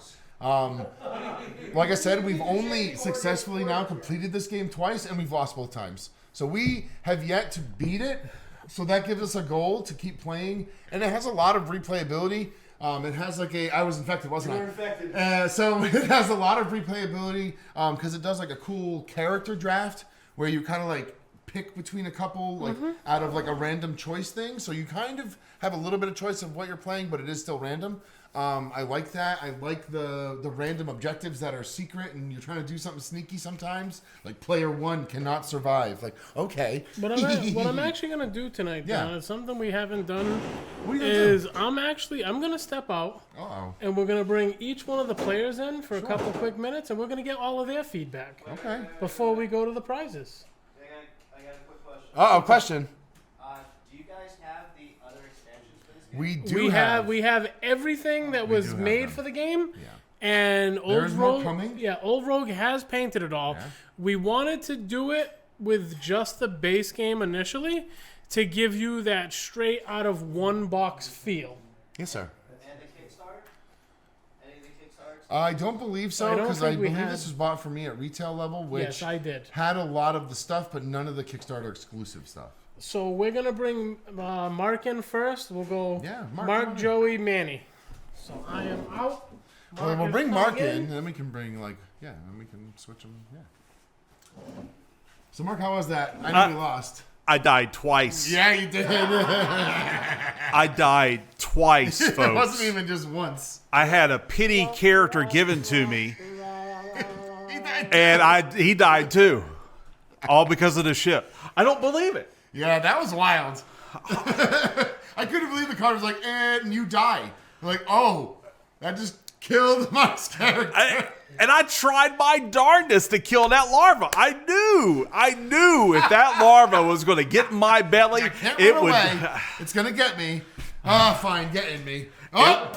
B: Like I said, we've only successfully now completed this game twice, and we've lost both times. So we have yet to beat it. So that gives us a goal to keep playing, and it has a lot of replayability. It has like I was infected, wasn't I?
C: You were infected.
B: So it has a lot of replayability because it does like a cool character draft where you kind of like pick between a couple like out of like a random choice thing. So you kind of have a little bit of choice of what you're playing, but it is still random. I like that. I like the random objectives that are secret and you're trying to do something sneaky sometimes. Like player 1 cannot survive. Like, okay.
A: What I'm actually gonna do tonight,
B: Yeah.
A: John, is something we haven't done.
B: What are you gonna
A: Is
B: do?
A: I'm gonna step out
B: Uh-oh.
A: and we're gonna bring each one of the players in for a couple quick minutes, and we're gonna get all of their feedback
B: Okay.
A: before we go to the prizes.
G: I got a quick question.
B: Uh-oh, question.
G: Do you guys have the other extensions for this game?
B: We do
A: We have everything that was
B: do have
A: made
B: them.
A: for the game.
B: Yeah.
A: And Old
B: There's more
A: Rogue,
B: coming?
A: yeah, Old Rogue has painted it all.
B: Yeah.
A: We wanted to do it with just the base game initially to give you that straight out of one box feel.
B: Yes, sir.
G: And the Kickstarter? Any of the
B: I don't believe so
A: I don't
B: because I
A: think we
B: believe
A: had-
B: this was bought for me at retail level, which
A: Yes, I did.
B: had a lot of the stuff, but none of the Kickstarter exclusive stuff.
A: So we're gonna bring Mark in first. We'll go
B: Yeah, Mark, come
A: Mark,
B: on in.
A: Joey, Manny. So I am out.
B: Well, we'll
A: is
B: bring
A: coming
B: Mark in, and then we can bring then we can switch them. Yeah. So Mark, how was that? I know we lost.
H: I died twice.
B: Yeah, you did.
H: I died twice,
B: It
H: folks.
B: wasn't even just once.
H: I had a pity character given to me, and he died too, all because of the ship. I don't believe it.
B: Yeah, that was wild. I couldn't believe the card was like, and you die. I'm like, oh, that just killed Mark's character.
H: And I tried my darndest to kill that larva. I knew if that larva was going to get in my belly,
B: I can't
H: it
B: run
H: would.
B: away. It's gonna get me. Ah, fine, get in me. Oh,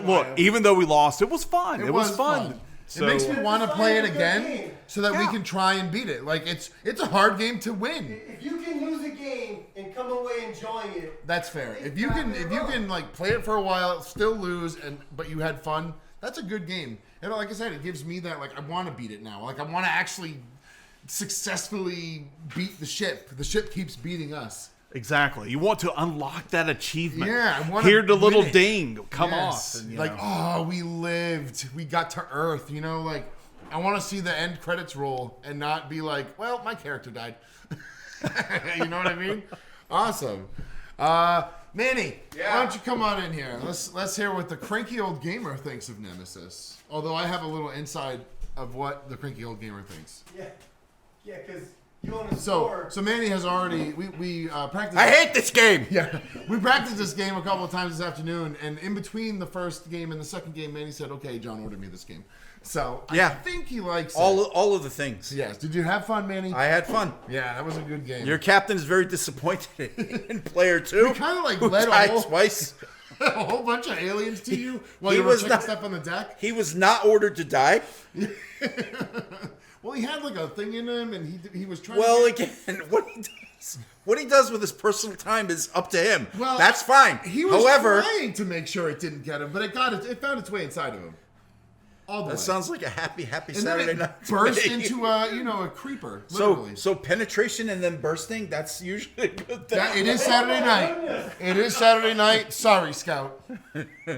H: Look, even though we lost, it was fun.
B: it
H: It was
B: was
H: fun.
B: It makes me want to play it
C: It's a
B: again
C: game.
B: so that we can try and beat it. Like it's a hard game to win.
C: If you can lose a game and come away enjoying it,
B: That's fair. If you can like play it for a while, still lose, but you had fun, that's a good game. And like I said, it gives me that like I want to beat it now. Like I want to actually successfully beat the ship. The ship keeps beating us.
H: Exactly. You want to unlock that achievement.
B: Yeah, I want to
H: Hear the little
B: win it.
H: ding come
B: Yes.
H: off. And, you
B: like,
H: know.
B: oh, we lived. We got to Earth. You know, like I want to see the end credits roll and not be like, well, my character died. You know what I mean? Awesome. Manny, why don't you come on in here? Let's hear what the cranky old gamer thinks of Nemesis. Although I have a little inside of what the cranky old gamer thinks.
C: yeah, because you own a
B: So
C: store.
B: Manny has already we practiced.
H: I hate this game.
B: Yeah, we practiced this game a couple of times this afternoon, and in between the first game and the second game, Manny said, "Okay, John ordered me this game." So I
D: Yeah.
B: think he likes it.
D: All of the things.
B: Yes. Did you have fun, Manny?
D: I had fun.
B: Yeah, that was a good game.
D: Your captain is very disappointed in player 2.
B: we kind of like
D: who
B: led
D: died
B: a
D: twice.
B: whole bunch of aliens to you while
D: he
B: you were
D: was
B: checking
D: not-
B: stuff on the deck.
D: He was not ordered to die.
B: Well, he had like a thing in him, and he was trying.
D: Well,
B: to
D: again, what he does with his personal time is up to him.
B: Well,
D: That's fine.
B: He was
D: However,
B: trying to make sure it didn't get him, but it found its way inside of him. All the
D: that
B: way.
D: sounds like a happy
B: and
D: Saturday
B: then it
D: night. to
B: burst
D: me.
B: into a creeper. Literally.
D: So penetration and then bursting, that's usually a good thing.
B: It is Saturday night. It is Saturday night. Sorry, Scout.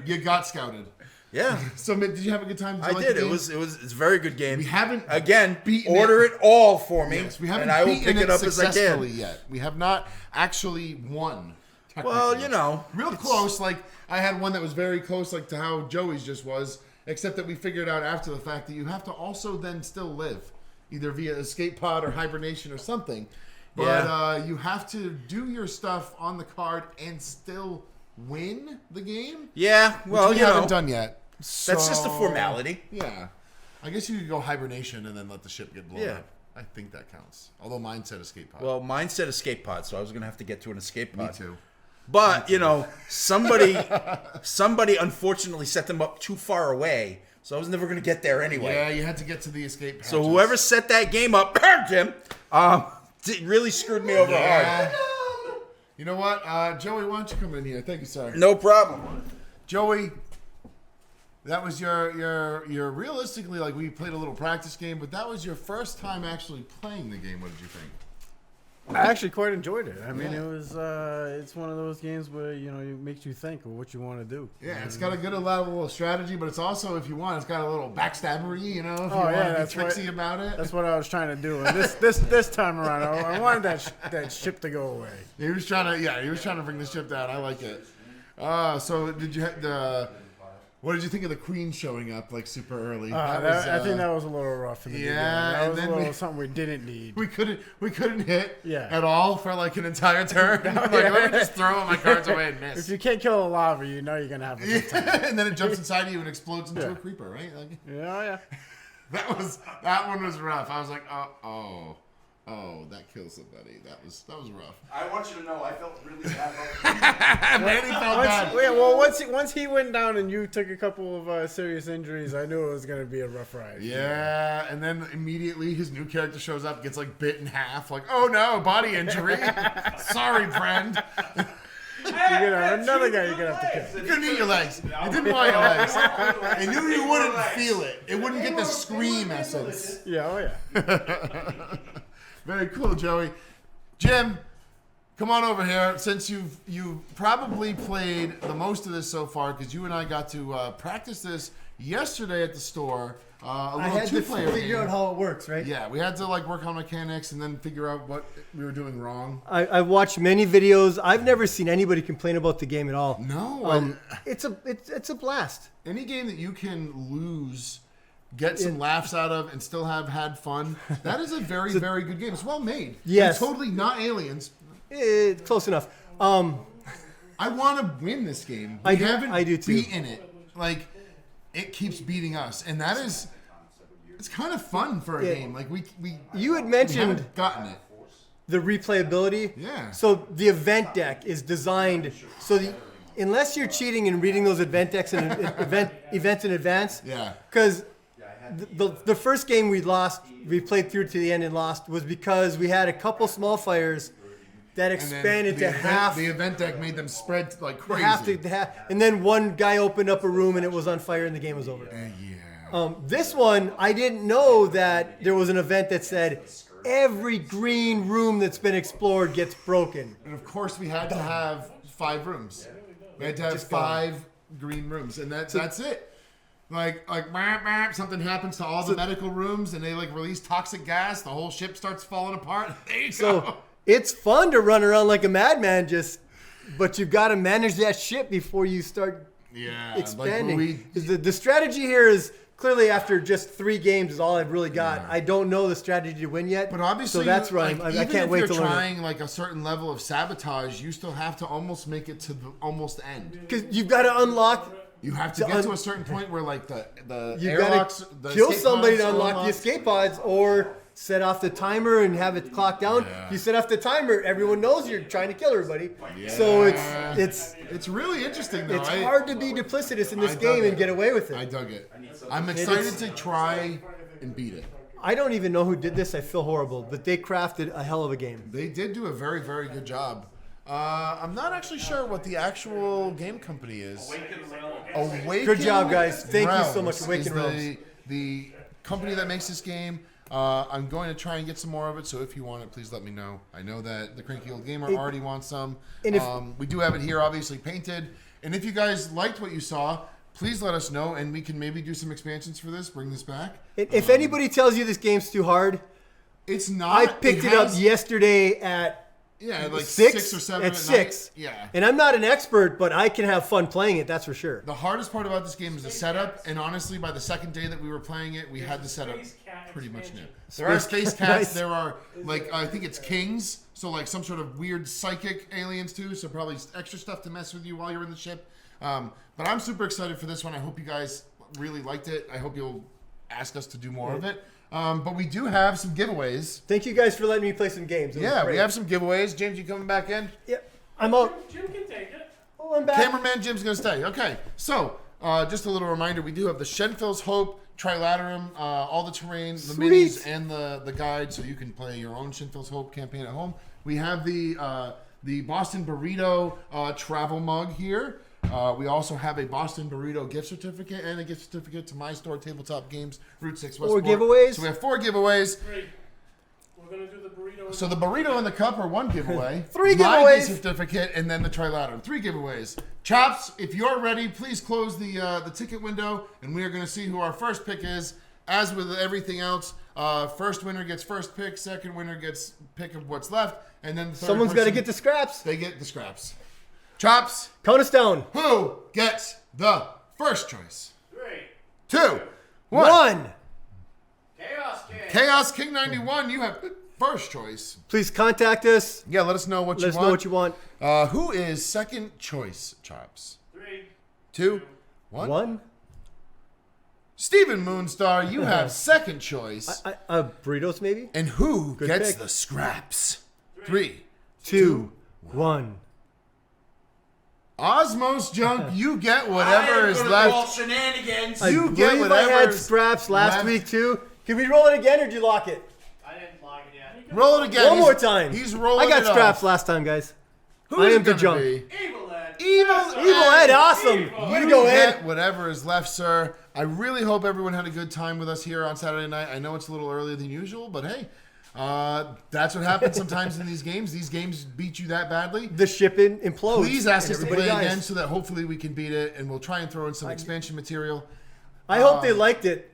B: You got scouted.
D: Yeah.
B: So, did you have a good time? Did you
D: I
B: like
D: did.
B: the
D: It
B: game?
D: was it's a very good game.
B: We haven't
D: again
B: beaten
D: order it all for me.
B: Yes, we haven't
D: and I will
B: beaten
D: pick it up as I
B: successfully
D: can.
B: yet. We have not actually won.
D: Well,
B: technically.
D: you know,
B: real close. Like I had one that was very close, like to how Joey's just was. Except that we figured out after the fact that you have to also then still live, either via escape pod or hibernation or something. But
D: Yeah.
B: you have to do your stuff on the card and still win the game.
D: Yeah. Well,
B: which we
D: you
B: haven't
D: know,
B: done yet.
D: that's just a formality.
B: Yeah, I guess you could go hibernation and then let the ship get blown
D: Yeah.
B: up. I think that counts. Although mine said escape pod.
D: Well, mine said escape pod, so I was gonna have to get to an escape
B: me
D: pod.
B: too.
D: But you know, somebody unfortunately set them up too far away, so I was never gonna get there anyway.
B: Yeah, you had to get to the escape hatches.
D: So whoever set that game up, Jim, really screwed me over hard.
B: You know what, Joey? Why don't you come in here? Thank you, sir.
D: No problem.
B: Joey, that was your realistically, like, we played a little practice game, but that was your first time actually playing the game. What did you think?
F: I actually quite enjoyed it. I mean,
B: Yeah.
F: it was it's one of those games where it makes you think of what you want to do.
B: Yeah, it's got a good level of strategy, but it's also, if you want, it's got a little backstabbery, if you
F: Oh,
B: want
F: yeah,
B: to be
F: that's
B: tricksy
F: right.
B: about it.
F: That's what I was trying to do. And this time around, I wanted that ship to go away.
B: He was trying to bring the ship down. I like it. So did you what did you think of the Queen showing up like super early?
F: I think that was a little rough in the beginning.
B: yeah,
F: That
B: and
F: was a
B: then
F: little something we didn't need.
B: we couldn't hit
F: Yeah.
B: at all for like an entire turn. Like, let me just throw my cards away and miss.
F: If you can't kill a lava, you know you're gonna have a good time.
B: And then it jumps inside of you and explodes into a creeper, right? Like,
F: Yeah.
B: that one was rough. I was like, oh, that killed somebody. That was rough.
G: I want you to know I felt really bad about
B: Manny felt bad.
F: Once he went down and you took a couple of serious injuries, I knew it was gonna be a rough ride.
B: Yeah, and then immediately his new character shows up, gets like bit in half, like, oh no, body injury. Sorry, friend.
F: You're gonna have another guy you're gonna have to kill.
B: You couldn't eat your legs. I didn't want your legs. I knew you wouldn't feel it. It wouldn't get the scream essence.
F: Yeah, oh yeah.
B: Very cool, Joey. Jim, come on over here. Since you've probably played the most of this so far, because you and I got to practice this yesterday at the store.
C: I had to figure out how it works, right?
B: Yeah, we had to like work on mechanics and then figure out what we were doing wrong.
C: I've watched many videos. I've never seen anybody complain about the game at all.
B: No,
C: It's a blast.
B: any game that you can lose, get some laughs out of, and still have had fun, that is a very, very good game. It's well made.
C: Yes.
B: It's totally not Aliens.
C: It's close enough.
B: I want to win this game. We haven't
C: I do too.
B: beaten it. Like, it keeps beating us. And that is, it's kind of fun for a game. Like,
C: You had
B: we
C: mentioned
B: haven't gotten it.
C: the replayability.
B: Yeah.
C: So the event deck is designed so unless you're cheating and reading those event decks and events in advance.
B: Yeah.
C: Because the first game we played through to the end and lost was because we had a couple small fires that
B: And then
C: expanded
B: the
C: to
B: event,
C: half.
B: The event deck made them spread like crazy.
C: And then one guy opened up a room and it was on fire and the game was over.
B: Yeah.
C: This one, I didn't know that there was an event that said every green room that's been explored gets broken.
B: And of course, we had to have 5 rooms. We had to have 5 green rooms, and that's it. Like something happens to all the medical rooms, and they like release toxic gas. The whole ship starts falling apart. There you go.
C: It's fun to run around like a madman, but you've got to manage that ship before you start expanding.
B: Like
C: the strategy here is clearly after just 3 games is all I've really got. I don't know the strategy to win yet.
B: But obviously,
C: so that's right.
B: Like,
C: I can't wait to learn.
B: Even if you're trying like a certain level of sabotage, you still have to almost make it to the almost end.
C: Because you've got to unlock.
B: You have to get to a certain point where like the
C: You've
B: airlocks,
C: got
B: the
C: to kill
B: escape
C: somebody
B: pods
C: to
B: are
C: unlock the
B: unlocked.
C: escape pods, or set off the timer and have it clock down.
B: Yeah.
C: You set off the timer, everyone knows you're trying to kill everybody. So
B: It's really interesting though.
C: it's hard to be duplicitous in this
B: I dug
C: game
B: it.
C: and get away with
B: I
C: it.
B: dug it. I'm excited to try and beat it.
C: I don't even know who did this. I feel horrible, but they crafted a hell of a game.
B: They did do a very, very good job. I'm not actually sure what the actual game company is. Awaken
C: Good job, guys. Thank you so much,
B: Realms
C: Awaken
B: is
C: Realms.
B: The company that makes this game. I'm going to try and get some more of it, so if you want it, please let me know. I know that the Cranky Old Gamer already wants some.
C: And
B: We do have it here, obviously painted. And if you guys liked what you saw, please let us know, and we can maybe do some expansions for this, bring this back.
C: If anybody tells you this game's too hard,
B: It's not.
C: I picked it up
B: has-
C: yesterday at
B: Yeah, like
C: 6
B: 6 or 7
C: at
B: at
C: 6.
B: night. Yeah.
C: And I'm not an expert, but I can have fun playing it, that's for sure.
B: The hardest part about this game is the setup, and honestly, by the second day that we were playing it, we had the setup pretty much new. There are space cats.
C: Nice.
B: There are like I think it's kings, so like some sort of weird psychic aliens too. So probably extra stuff to mess with you while you're in the ship. But I'm super excited for this one. I hope you guys really liked it. I hope you'll ask us to do more of it. But we do have some giveaways.
C: Thank you guys for letting me play some games. It was
B: Yeah,
C: great.
B: we have some giveaways. James, you coming back in?
C: Yep. I'm out.
A: Jim can take it.
C: Oh, I'm back.
B: Cameraman Jim's going to stay. Okay, so just a little reminder. We do have the Shenfield's Hope Trilaterum, all the terrain, the
C: Sweet.
B: minis, and the guide, so you can play your own Shenfield's Hope campaign at home. We have the Boston Burrito travel mug here. We also have a Boston Burrito gift certificate and a gift certificate to my store, Tabletop Games, Route 6 Westport.
C: 4 giveaways?
B: So we have 4 giveaways.
A: Great. We're going to do the burrito.
B: So the burrito and the cup are 1 giveaway.
C: 3
B: My
C: giveaways.
B: gift certificate and then the trilateral. 3 giveaways. Chops, if you're ready, please close the ticket window, and we are going to see who our first pick is. As with everything else, first winner gets first pick, second winner gets pick of what's left, and then the third
C: Someone's got to
B: person,
C: get the scraps.
B: They get the scraps. Chops,
C: Count us down.
B: who gets the first choice?
G: 3.
B: 2, 1.
C: 1.
G: Chaos King.
B: Chaos King 91, you have first choice.
C: Please contact us.
B: Yeah, let us know what
C: Let
B: you
C: us
B: want.
C: know what you want.
B: Who is second choice, Chops?
G: 3.
B: 2, 1.
C: 1.
B: Stephen Moonstar, you have second choice.
C: Burritos maybe?
B: And who
C: Good
B: gets
C: pick.
B: the scraps? 3,
C: 2, 1.
B: Osmos Junk, you get whatever is
G: Call
B: left.
G: shenanigans.
B: You
C: I
B: get
C: believe I had
B: whatever's
C: scraps last
B: left.
C: week too. Can we roll it again or did you lock it?
G: I didn't log it yet.
B: Roll it again.
C: One more time.
B: He's rolling
C: I got
B: it
C: scraps
B: off.
C: last time, guys.
B: Who
C: I
B: is
C: am
B: it
C: the
B: gonna
C: junk.
B: be?
G: Evil Ed.
B: Evil
C: Ed, awesome.
B: You
C: go, Ed.
B: get whatever is left, sir. I really hope everyone had a good time with us here on Saturday night. I know it's a little earlier than usual, but hey, that's what happens sometimes in these games. These games beat you that badly.
C: The shipping implodes.
B: Please ask
C: and
B: us to
C: everybody
B: play
C: dies.
B: again so that hopefully we can beat it, and we'll try and throw in some expansion material.
C: I hope they liked it.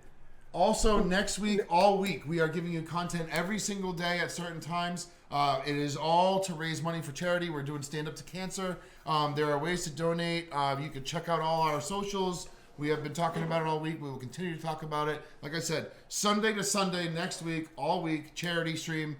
B: Also, next week, all week, we are giving you content every single day at certain times. It is all to raise money for charity. We're doing Stand Up to Cancer. There are ways to donate. You can check out all our socials. We have been talking about it all week. We will continue to talk about it. Like I said, Sunday to Sunday next week, all week, charity stream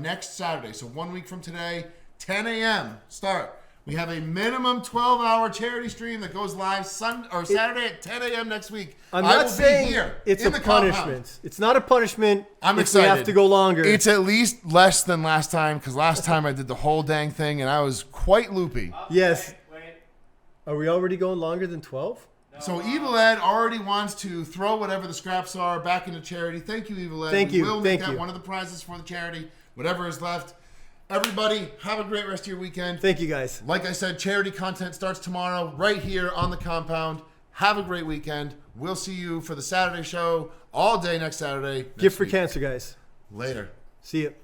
B: next Saturday. So 1 week from today, 10 a.m. start. We have a minimum 12-hour charity stream that goes live Saturday at 10 a.m. next week.
C: I'm
B: I
C: not
B: will
C: saying
B: be here
C: it's
B: in
C: a
B: the compound.
C: punishment. It's not a punishment.
B: I'm
C: if
B: excited.
C: We have to go longer.
B: It's at least less than last time, because last time I did the whole dang thing and I was quite loopy.
C: Yes.
G: Wait.
C: Are we already going longer than 12?
B: So Evil Ed already wants to throw whatever the scraps are back into charity. Thank you, Evil Ed.
C: Thank
B: We
C: you.
B: will make
C: Thank
B: that
C: you.
B: one of the prizes for the charity. Whatever is left. Everybody, have a great rest of your weekend.
C: Thank you, guys.
B: Like I said, charity content starts tomorrow right here on the compound. Have a great weekend. We'll see you for the Saturday show all day next Saturday.
C: Gift for cancer, guys.
B: Later.
C: See you.